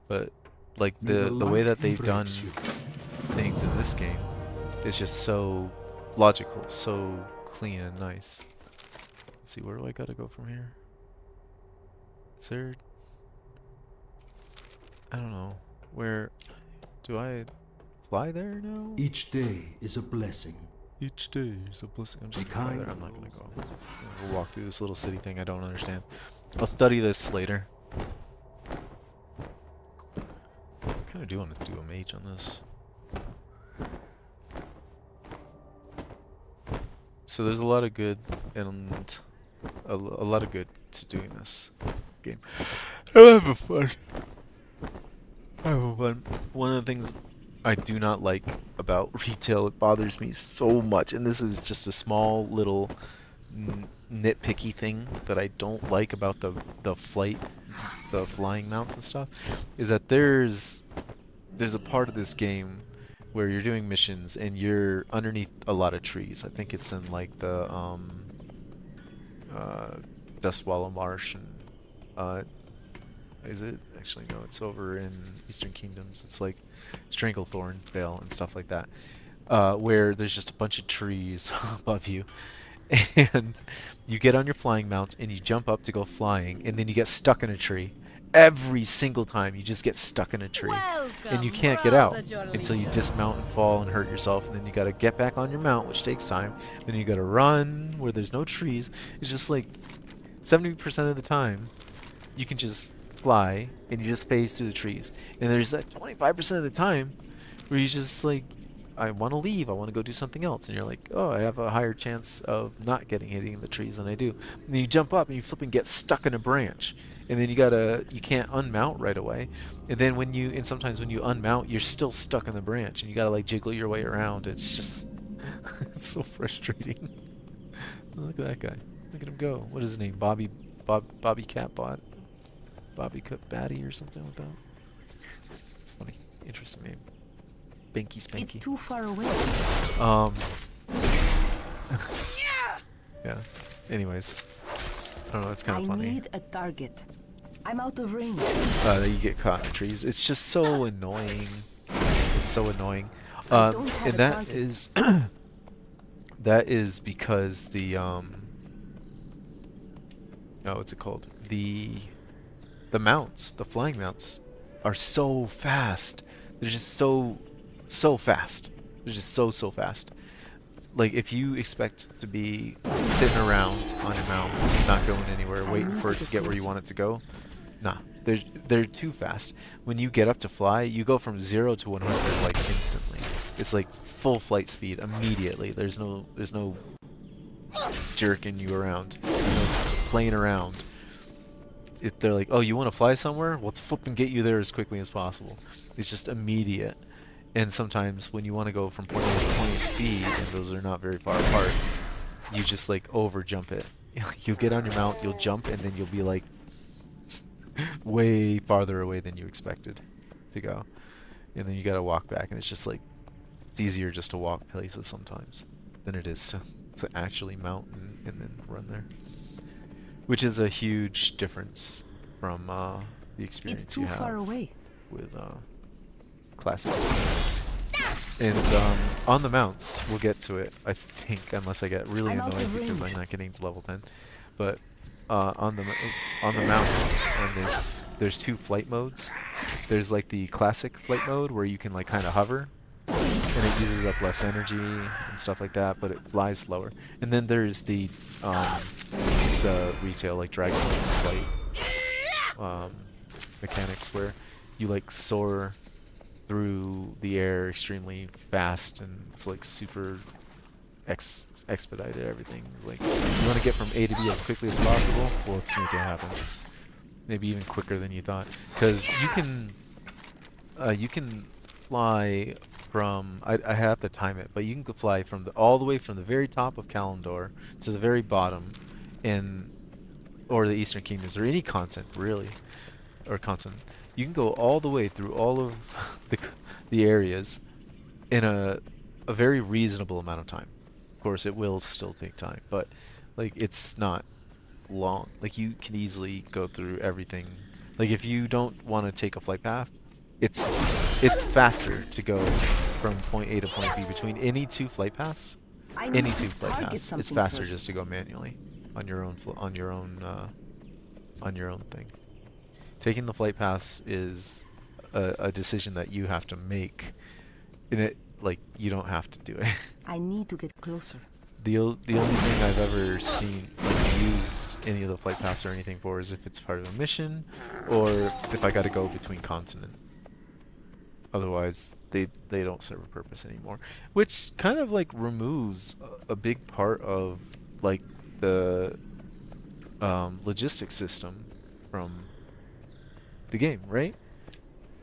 But like the way that they've done things in this game is just so logical, so clean and nice. Let's see, where do I gotta go from here? Is there... I don't know. Where do I fly there now? Each day is a blessing. Each day is a blessing. I'm just Be gonna fly kind. there. I'm not gonna go. We'll walk through this little city thing I don't understand. I'll study this later. I kind of do want to do a mage on this. So there's a lot of good and a lot of good to doing this game. I'm having fun. I'm having fun. One of the things I do not like about retail, it bothers me so much, and this is just a small little nitpicky thing that I don't like about the flying mounts and stuff, is that there's a part of this game where you're doing missions and you're underneath a lot of trees. I think it's in like the Dustwallow Marsh, and is it? Actually, no, it's over in Eastern Kingdoms. It's like Stranglethorn Vale and stuff like that, where there's just a bunch of trees above you, and you get on your flying mount and you jump up to go flying, and then you get stuck in a tree. Every single time you just get stuck in a tree, and you can't get out until you dismount and fall and hurt yourself, and then you gotta get back on your mount, which takes time. Then you gotta run where there's no trees. It's just like 70% of the time you can just fly and you just phase through the trees, and there's that 25% of the time where you just like, I want to leave, I want to go do something else, and you're like, oh, I have a higher chance of not getting hitting the trees than I do. And then you jump up and you flip and get stuck in a branch, and then you can't unmount right away, and then sometimes when you unmount, you're still stuck in the branch, and you gotta like jiggle your way around. It's just it's so frustrating. Look at that guy. Look at him go. What is his name? Bobby Catbot? Bobby Cut Batty or something like that. It's funny. Interesting name. Binky Spanky. It's too far away. Yeah. Anyways. I don't know, it's kind of funny. I need a target. I'm out of range. That you get caught in the trees. It's just so annoying. It's so annoying. And that is that is because the what's it called? The mounts, the flying mounts, are so fast. They're just so fast. They're just so fast. Like, if you expect to be sitting around on your mount, not going anywhere, waiting for it to get where you want it to go, nah, they're too fast. When you get up to fly, you go from 0 to 100 like instantly. It's like full flight speed immediately. There's no jerking you around. There's no playing around. They're like, oh, you want to fly somewhere? Well, let's flip and get you there as quickly as possible. It's just immediate. And sometimes when you want to go from point A to point B, and those are not very far apart, you just like over jump it. You'll get on your mount, you'll jump, and then you'll be like way farther away than you expected to go. And then you gotta walk back, and it's just like, it's easier just to walk places sometimes than it is to actually mount and then run there. Which is a huge difference from the experience It's too you have far away. with Classic. And on the mounts, we'll get to it, I think, unless I get really I'm out annoyed of because range. I'm not getting to level 10. But on the mounts, and there's two flight modes. There's like the classic flight mode where you can like kind of hover, and it uses up less energy and stuff like that, but it flies slower. And then there's the retail like dragon flight mechanics where you like soar through the air extremely fast, and it's like super expedited everything. Like, you want to get from A to B as quickly as possible? Well, let's make it happen. Maybe even quicker than you thought, because you can fly from, I have to time it, but you can fly from all the way from the very top of Kalimdor to the very bottom or the Eastern Kingdoms, or any continent really, or continent. You can go all the way through all of the areas in a very reasonable amount of time. Of course, it will still take time, but like, it's not long. Like, you can easily go through everything. Like, if you don't want to take a flight path, it's faster to go from point A to point B between any two flight paths. Any two flight paths. It's faster just to go manually on your own thing. Taking the flight paths is a decision that you have to make And it, like, you don't have to do it. I need to get closer. The only thing I've ever seen like, use any of the flight paths or anything for is if it's part of a mission, or if I got to go between continents. Otherwise, they don't serve a purpose anymore, which kind of like removes a big part of like the logistics system from the game, right?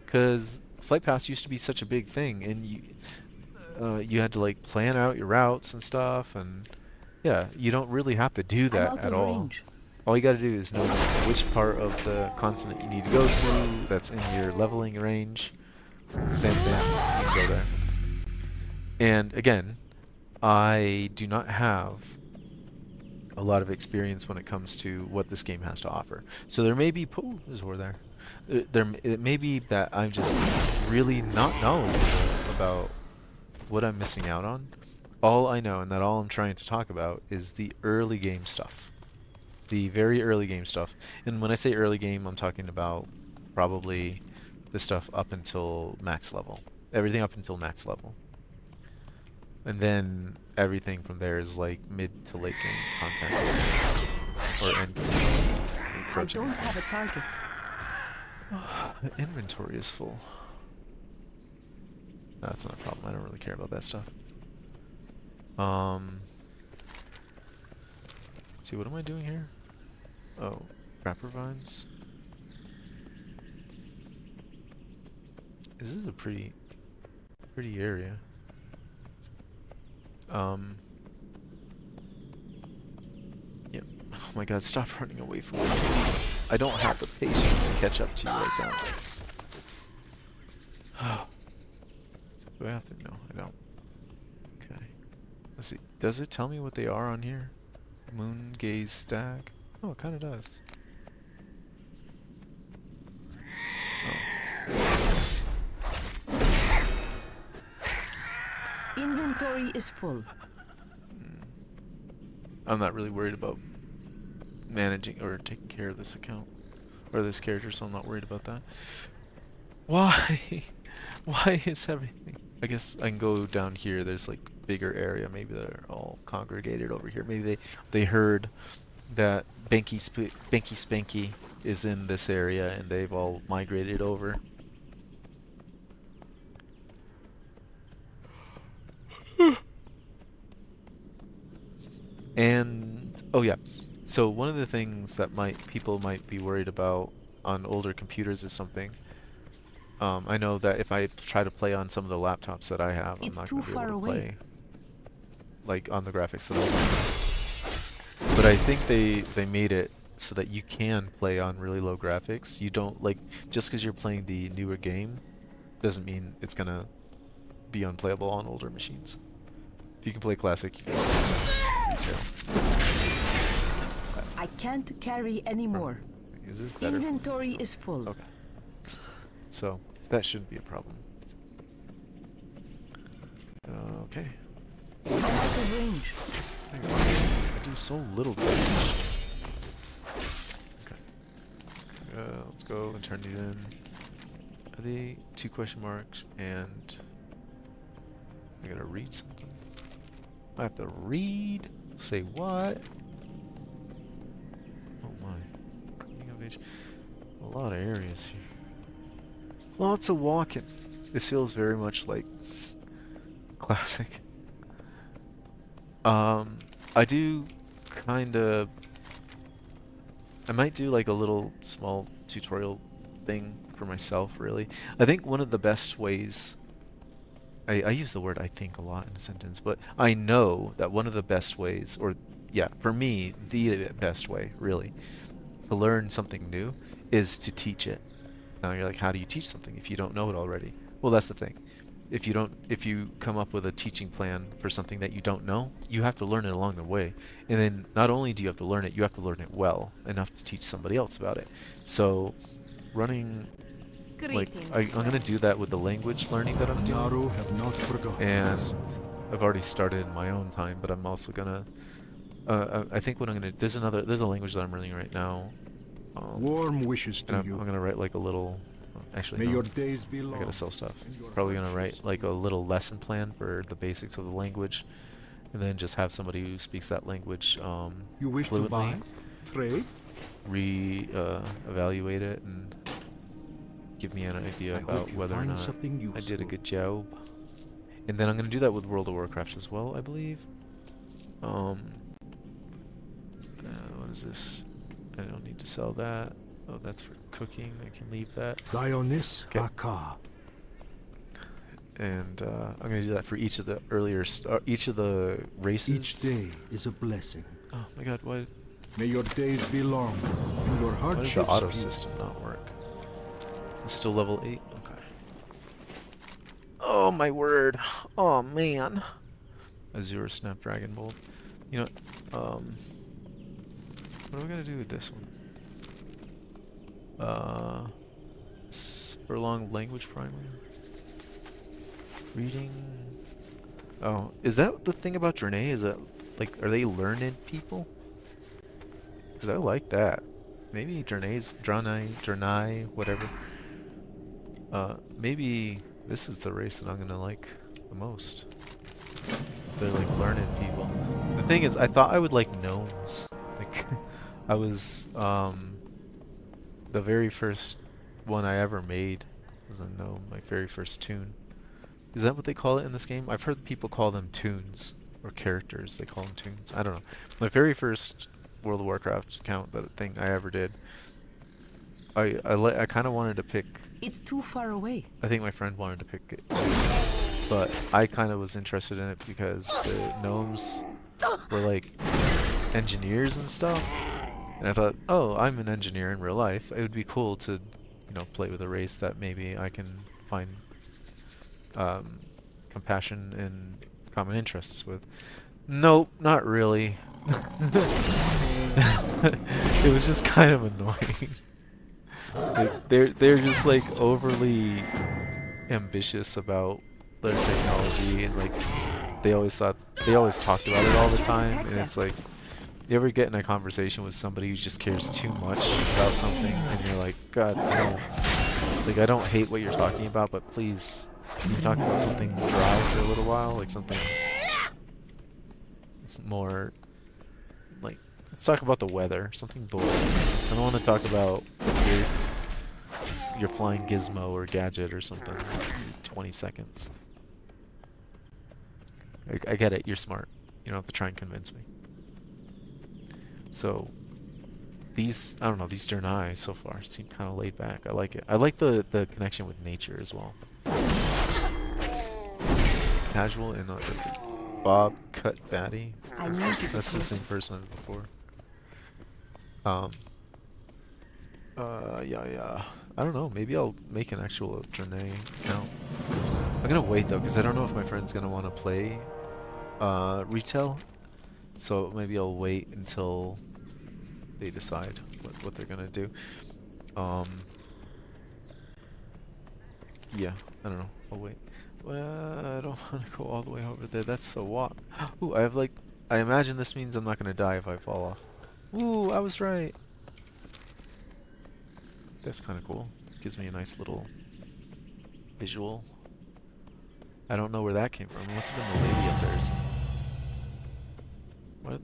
Because flight paths used to be such a big thing, and you had to like plan out your routes and stuff, and yeah, you don't really have to do I'm that out at of all. range. All you got to do is know which part of the continent you need to go to that's in your leveling range. Then you can go there. And again, I do not have a lot of experience when it comes to what this game has to offer. So there may be there's war there. It may be that I'm just really not knowledgeable about what I'm missing out on. All I know, and that all I'm trying to talk about, is the early game stuff. The very early game stuff. And when I say early game, I'm talking about probably the stuff up until max level. Everything up until max level. And then everything from there is like mid to late game content. Or end game. I Approaching. don't have a target. The inventory is full. No, that's not a problem. I don't really care about that stuff. See, what am I doing here? Oh, wrapper vines. This is a pretty area. Yep. Oh my god, stop running away from me, please. I don't have the patience to catch up to you right now. Do I have to? No, I don't. Okay. Let's see. Does it tell me what they are on here? Moon gaze stag? Oh, it kind of does. Inventory is full. I'm not really worried about managing or taking care of this account or this character, so I'm not worried about that. Why? Why is everything? I guess I can go down here. There's like bigger area. Maybe they're all congregated over here. Maybe they heard that Banky Spanky is in this area and they've all migrated over. And oh yeah, so one of the things that people might be worried about on older computers is something. I know that if I try to play on some of the laptops that I have, I'm It's not too going to be far able to away. play like on the graphics that I want. But I think they made it so that you can play on really low graphics. You don't like just because you're playing the newer game doesn't mean it's gonna be unplayable on older machines. If you can play classic, you can play retail. I can't carry anymore. Is this better? Inventory is full. Okay. So that shouldn't be a problem. Okay. I'm out of range. Hang on. I do so little damage. Okay. Let's go and turn these in. Are they 2 question marks? And I gotta read something. I have to read. Say what? Oh my. Coming of age. A lot of areas here. Lots of walking. This feels very much like classic. I do kinda... I might do like a little small tutorial thing for myself, really. I think one of the best ways... I use the word I think a lot in a sentence, but I know that one of the best ways, or yeah, for me, the best way, really, to learn something new is to teach it. Now you're like, how do you teach something if you don't know it already? Well, that's the thing. If you come up with a teaching plan for something that you don't know, you have to learn it along the way. And then not only do you have to learn it, you have to learn it well enough to teach somebody else about it. So running, like, I'm going to do that with the language learning that I'm doing. Naru have not forgotten. And I've already started in my own time, but I'm also going to, I think what I'm going to, there's a language that I'm learning right now. Warm wishes to And I'm you. going to write like a little, Actually, May no. your days be I long. gotta sell stuff. and your Probably gonna hardships write like a little lesson plan for the basics of the language, and then just have somebody who speaks that language You wish to fluently buy? Trade? evaluate it and give me an idea I hope about you whether or find not something I did a useful. good job. And then I'm gonna do that with World of Warcraft as well, I believe. What is this? I don't need to sell that. Oh, that's for cooking. I can leave that. Dionys Okay. Haka. And I'm gonna do that for each of the each of the races. Each day is a blessing. Oh my God! Why May your days be long and your did hardships the auto few. system not work? It's still level 8. Okay. Oh my word! Oh man! Azure Snapdragon Bolt. You know, what am I gonna do with this one? Furlong language primer. Reading. Oh, is that the thing about Draenei? Is that like, are they learned people? Because I like that. Maybe Draenei, whatever. Maybe this is the race that I'm gonna like the most. They're like learned people. The thing is, I thought I would like gnomes. Like, I was, the very first one I ever made was a gnome, my very first toon. Is that what they call it in this game? I've heard people call them toons, or characters, they call them toons. I don't know. My very first World of Warcraft account, that thing I ever did, I kind of wanted to pick, It's too far away. I think my friend wanted to pick it too, but I kind of was interested in it because the gnomes were like engineers and stuff, and I thought, oh, I'm an engineer in real life. It would be cool to, you know, play with a race that maybe I can find compassion and common interests with. Nope, not really. It was just kind of annoying. Like, they're just like overly ambitious about their technology, and like they always talked about it all the time, and it's like, you ever get in a conversation with somebody who just cares too much about something, and you're like, God, no. Like, I don't hate what you're talking about, but please, can you talk about something dry for a little while? Like something more, like, let's talk about the weather, something boring. I don't want to talk about your flying gizmo or gadget or something in 20 seconds. I get it, you're smart. You don't have to try and convince me. So, these, I don't know, these Draenei so far seem kind of laid back. I like it. I like the connection with nature as well. Casual and Bob Cut Batty. That's the same person as before. Yeah. I don't know. Maybe I'll make an actual Draenei account. I'm gonna wait though, because I don't know if my friend's gonna want to play retail. So maybe I'll wait until they decide what they're gonna do. Yeah, I don't know. I'll wait. Well, I don't want to go all the way over there. That's a walk. Ooh, I imagine this means I'm not gonna die if I fall off. Ooh, I was right. That's kind of cool. Gives me a nice little visual. I don't know where that came from. It must have been the lady up there or something.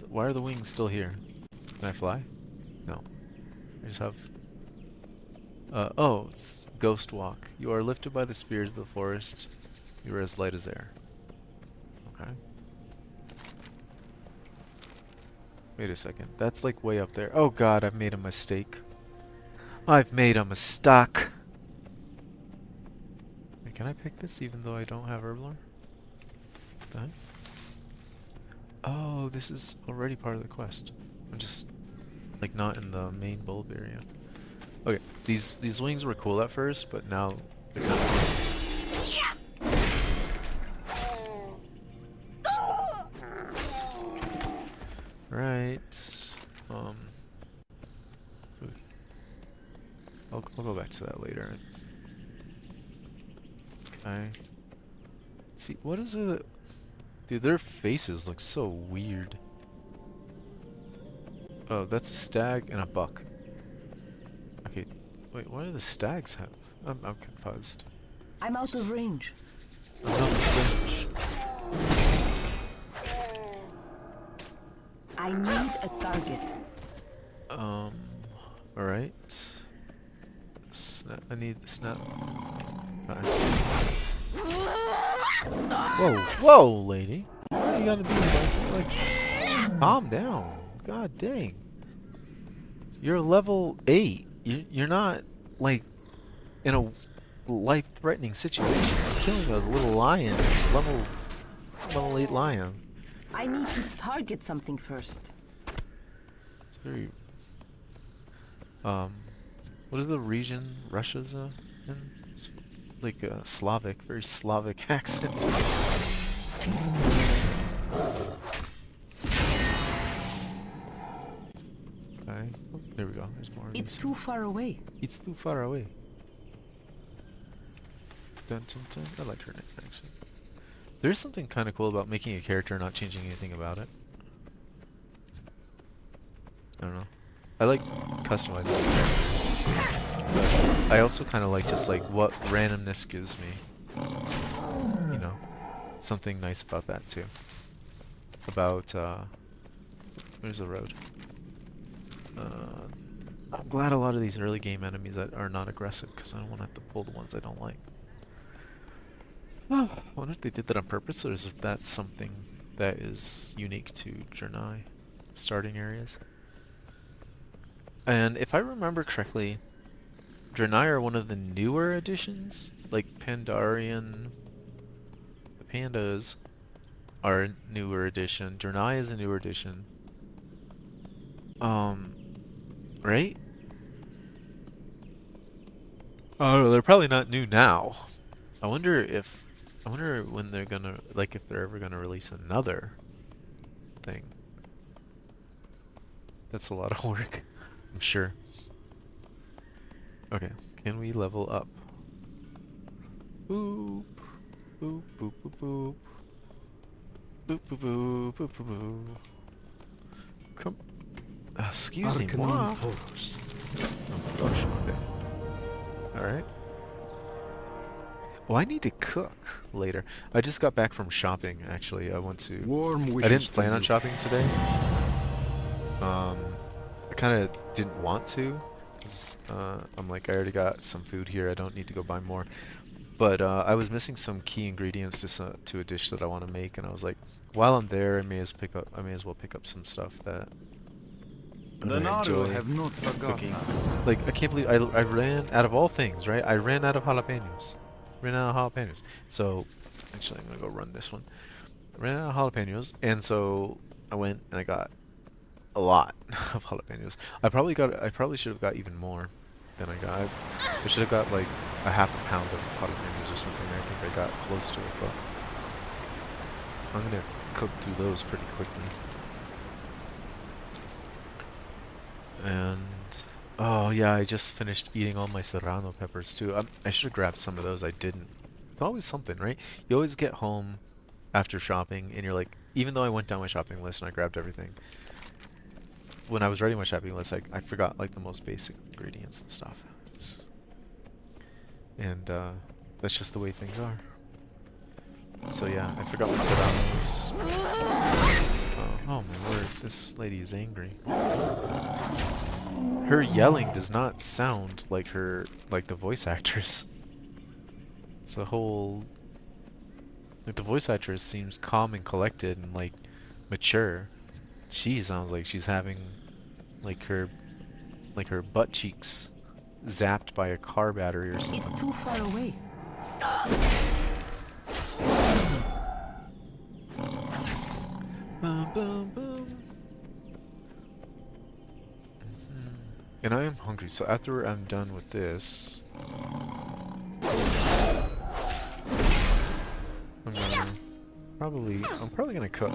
Why are the wings still here? Can I fly? No. I just have... oh, it's Ghost Walk. You are lifted by the spears of the forest. You are as light as air. Okay. Wait a second. That's like way up there. Oh god, I've made a mistake. I've made a mistake. Wait, can I pick this even though I don't have Herblore? What the heck? Oh, this is already part of the quest. I'm just like not in the main bulb area. Okay, these wings were cool at first, but now they're kind of right. I'll go back to that later. Okay. See, what is it? Dude, their faces look so weird. Oh, that's a stag and a buck. Okay, wait, what do the stags have? I'm confused. I'm out of range. I'm not French. I need a target. Alright. Snap. I need the snap. Okay. Whoa, whoa, lady. Why you gotta be like, calm down. God dang. You're level 8. You're not, like, in a life-threatening situation. You're killing a little lion. Level 8 lion. I need to target something first. It's very... what is the region Russia's in? It's like a Slavic, very Slavic accent. Okay. Oh, there we go. There's more. It's too far away. It's too far away. Dun, dun, dun. I like her name, actually. There's something kind of cool about making a character and not changing anything about it. I don't know. I like customizing characters, but I also kind of like just like what randomness gives me. You know, something nice about that too. About where's the road? I'm glad a lot of these early game enemies that are not aggressive because I don't want to have to pull the ones I don't like. I wonder if they did that on purpose or if that's something that is unique to Draenei starting areas. And if I remember correctly, Draenei are one of the newer additions, like Pandarian. The Pandas are a newer addition. Draenei is a newer addition. Right? Oh, they're probably not new now. I wonder when they're gonna, like, if they're ever gonna release another thing. That's a lot of work, I'm sure. Okay, can we level up? Boop, boop, boop, boop, boop. Boop, boop, boop, boop, boop, boop. Come. Excuse me, Arcanum what? Taurus. Oh my gosh, okay. Alright. Well, I need to cook later. I just got back from shopping, actually. I went to... Warm I wishes didn't to plan on you. shopping today. I kind of didn't want to. 'Cause, I'm like, I already got some food here. I don't need to go buy more. But I was missing some key ingredients to a dish that I want to make, and I was like, while I'm there, I may as well pick up some stuff that The I Naru enjoy have not forgotten cooking. us. Like, I can't believe I ran out of all things, right? I ran out of jalapenos. So, actually, I'm gonna go run this one. I ran out of jalapenos, and so I went and I got a lot of jalapenos. I probably should have got even more than I got. I should have got like a half a pound of jalapenos or something. I think I got close to it, but I'm gonna cook through those pretty quickly. And oh yeah, I just finished eating all my serrano peppers too. I should have grabbed some of those. I didn't. It's always something, right? You always get home after shopping and you're like, even though I went down my shopping list and I grabbed everything, when I was writing my shopping list, I forgot like the most basic ingredients and stuff. And that's just the way things are. So yeah, I forgot my serranos. Oh my word, this lady is angry. Her yelling does not sound like the voice actress. It's a whole... Like, the voice actress seems calm and collected and, like, mature. She sounds like she's having, like, her butt cheeks zapped by a car battery or something. It's too far away. Boom, boom, boom. And I am hungry, so after I'm done with this, I'm probably gonna cook.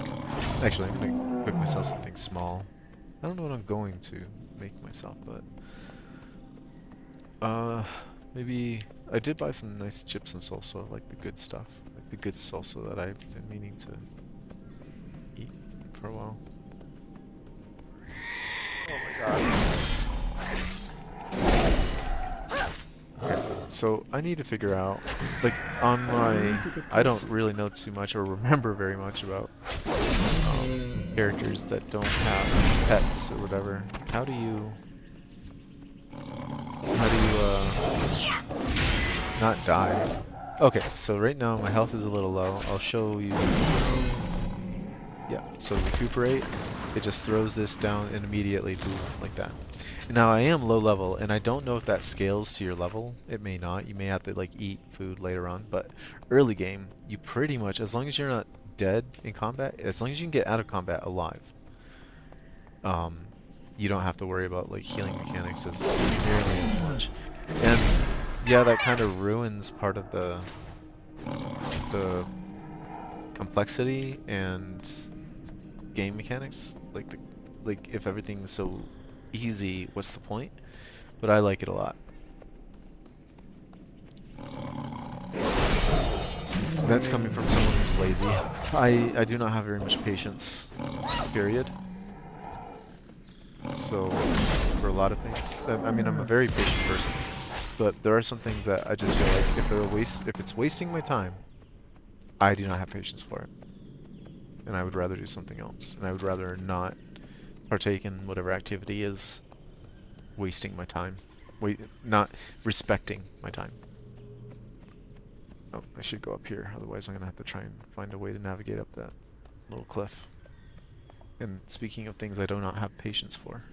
Actually, I'm gonna cook myself something small. I don't know what I'm going to make myself, but maybe I did buy some nice chips and salsa, like the good stuff, like the good salsa that I've been meaning to eat for a while. Oh my god. Okay, So I need to figure out, like, on my, I don't really know too much or remember very much about characters that don't have pets or whatever. How do you not die? Okay, so right now my health is a little low. I'll show you. Yeah, so recuperate. It just throws this down and immediately boom, like that. Now I am low level, and I don't know if that scales to your level. It may not. You may have to like eat food later on, but early game, you pretty much, as long as you're not dead in combat, as long as you can get out of combat alive, you don't have to worry about like healing mechanics as nearly as much. And yeah, that kind of ruins part of the complexity and game mechanics. Like if everything's so easy, what's the point? But I like it a lot. And that's coming from someone who's lazy. I do not have very much patience, period. So, for a lot of things, I mean, I'm a very patient person, but there are some things that I just feel like if it's wasting my time, I do not have patience for it. And I would rather do something else. And I would rather not partake in whatever activity is wasting my time. Not respecting my time. Oh, I should go up here, otherwise I'm going to have to try and find a way to navigate up that little cliff. And speaking of things I do not have patience for,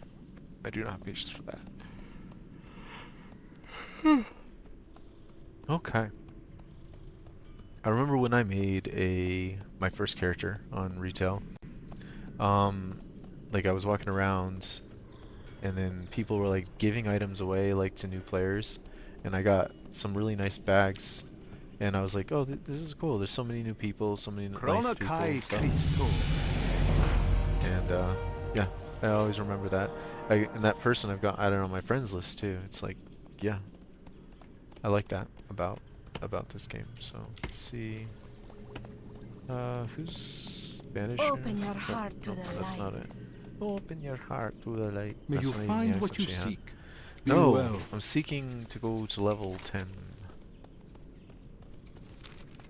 I do not have patience for that. Okay. I remember when I made my first character on retail. Like I was walking around, and then people were like giving items away like to new players, and I got some really nice bags, and I was like, oh, this is cool. There's so many new people, so many nice people and stuff. And yeah, I always remember that. And that person I've got added on my friends list too. It's like, yeah, I like that about this game. So let's see, who's Spanish? Open your heart to the that's light. not it. Open your heart to the light. May That's you not even find the what you accent she had. seek. Be No, well. I'm seeking to go to level 10.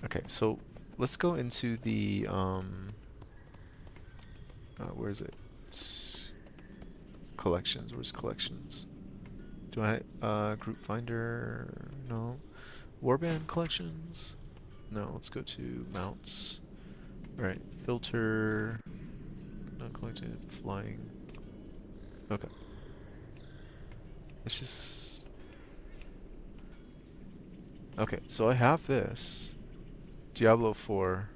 Okay, so let's go into the where is it? Collections. Where's collections? Do I group finder? No. Warband collections? No. Let's go to mounts. All right. Filter. Not collected. Flying. Okay. It's just. Okay. So I have this Diablo 4,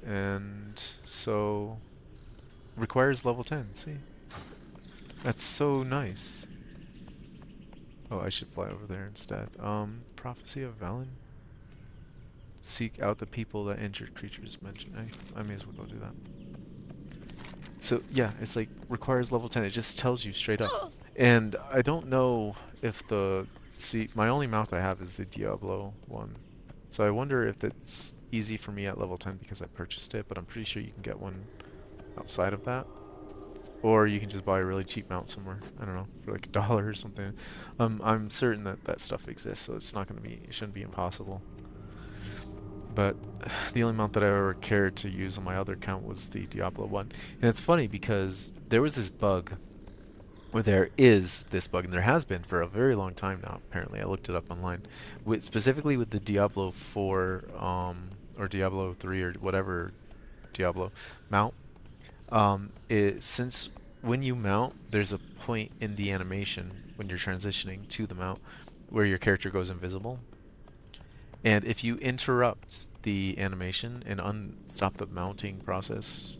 and so. Requires level 10, see? That's so nice. Oh, I should fly over there instead. Prophecy of Valen? Seek out the people that injured creatures mentioned. I may as well go do that. So, yeah, it's like, requires level 10. It just tells you straight up. And I don't know if see, my only mount I have is the Diablo one. So I wonder if it's easy for me at level 10 because I purchased it, but I'm pretty sure you can get one outside of that, or you can just buy a really cheap mount somewhere. I don't know, for like $1 or something. I'm certain that stuff exists, so it's not gonna be. It shouldn't be impossible. But the only mount that I ever cared to use on my other account was the Diablo one, and it's funny because there was this bug, or there is this bug, and there has been for a very long time now. Apparently, I looked it up online, specifically with the Diablo 4 or Diablo 3 or whatever Diablo mount. Since when you mount, there's a point in the animation when you're transitioning to the mount where your character goes invisible. And if you interrupt the animation and stop the mounting process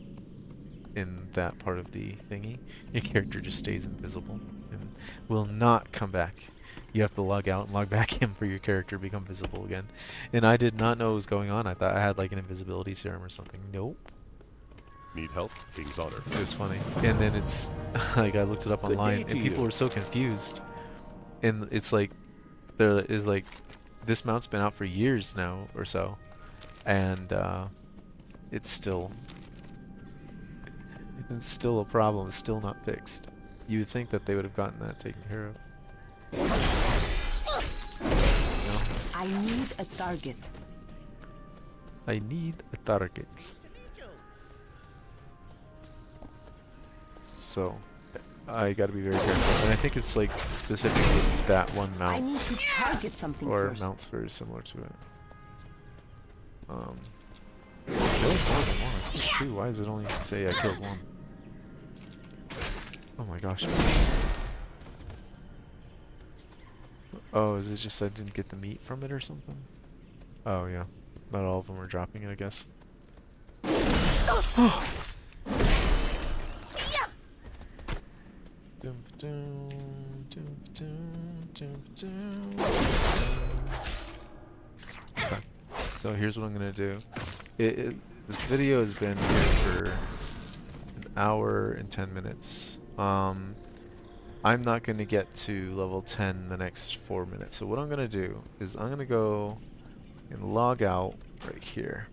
in that part of the thingy, your character just stays invisible and will not come back. You have to log out and log back in for your character to become visible again. And I did not know what was going on. I thought I had like an invisibility serum or something. Nope. Need help? King's honor. It was funny. And then it's like I looked it up online and people were so confused. And it's like there is like this mount's been out for years now or so, and it's still a problem. It's still not fixed. You would think that they would have gotten that taken care of. I need a target. I need a target. So, I gotta be very careful. And I think it's like specifically that one I need mount. to target something Or first. mounts very similar to it. I killed more than one. I killed two. Why does it only say I killed one? Oh my gosh, please. Oh, is it just I didn't get the meat from it or something? Oh yeah. Not all of them are dropping it, I guess. Dum, dum, dum, dum, dum, dum, dum. Okay. So here's what I'm gonna do. This video has been here for an hour and 10 minutes. I'm not gonna get to level 10 in the next 4 minutes. So what I'm gonna do is I'm gonna go and log out right here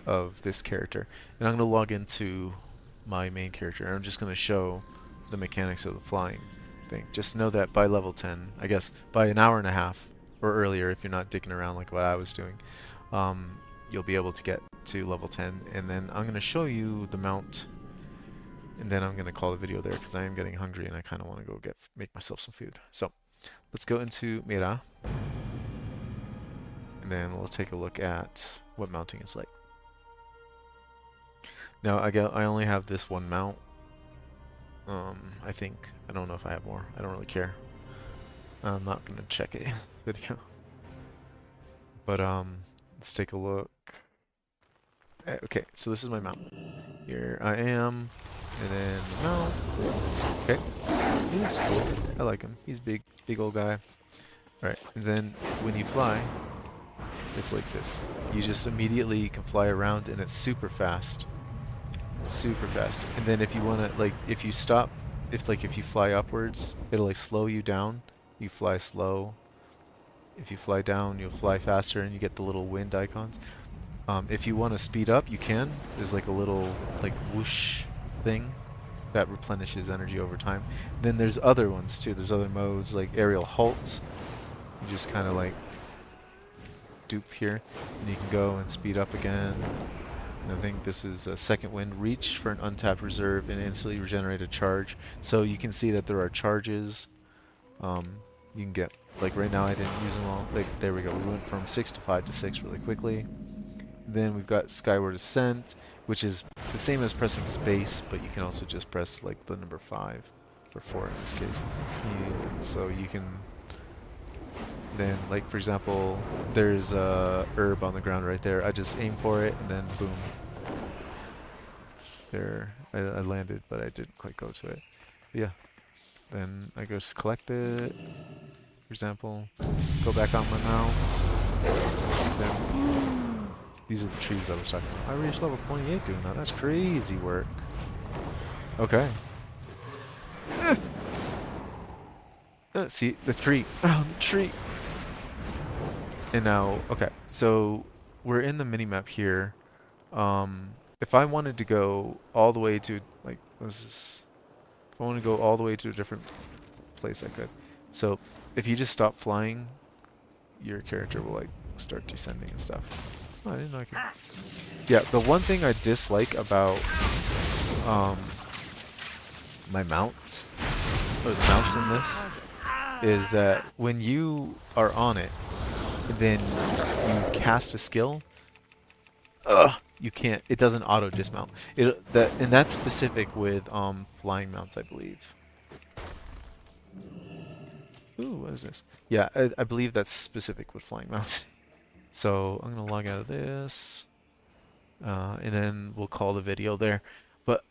of this character, and I'm gonna log into my main character. I'm just gonna show the mechanics of the flying thing. Just know that by level 10, I guess by an hour and a half or earlier, if you're not dicking around like what I was doing, you'll be able to get to level 10, and then I'm gonna show you the mount, and then I'm gonna call the video there because I am getting hungry and I kind of want to go make myself some food. So let's go into Mira, and then we'll take a look at what mounting is like. Now I only have this one mount. I think. I don't know if I have more. I don't really care. I'm not gonna check it in the video. But let's take a look. Okay, so this is my mount. Here I am, and then the mount. Okay, he's cool. I like him. He's big old guy. Alright, and then when you fly, it's like this. You just immediately can fly around, and it's super fast. Super fast. And then if you want to, like, if you stop, if you fly upwards, it'll like slow you down. You fly slow. If you fly down, you'll fly faster, and you get the little wind icons. If you want to speed up, you can. There's like a little like whoosh thing that replenishes energy over time. Then there's other ones too. There's other modes like aerial halt. You just kind of like dupe here, and you can go and speed up again. And I think this is a second wind. Reach for an untapped reserve and instantly regenerate a charge. So you can see that there are charges. You can get, like right now I didn't use them all. Like there we go. We went from 6 to 5 to 6 really quickly. Then we've got Skyward Ascent, which is the same as pressing space, but you can also just press like the number 5 or 4 in this case. So you can then, like for example, there's a herb on the ground right there. I just aim for it and then boom. There, I landed, but I didn't quite go to it. But yeah. Then I go just collect it. For example, go back on my mount. Then these are the trees I was talking about. I reached level 28 doing that. That's crazy work. Okay. See, the tree. Oh, the tree. And now, okay, so we're in the minimap here. If I wanted to go all the way to, like, what is this? If I want to go all the way to a different place, I could. So, if you just stop flying, your character will, like, start descending and stuff. Oh, I didn't know I could. Yeah, the one thing I dislike about my mount, or the mounts in this, is that when you are on it, then you cast a skill, you can't, it doesn't auto dismount. And that's specific with flying mounts, I believe. Ooh, what is this? Yeah, I believe that's specific with flying mounts. So I'm gonna log out of this, and then we'll call the video there. But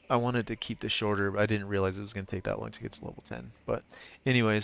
I wanted to keep this shorter, but I didn't realize it was gonna take that long to get to level 10. But anyways.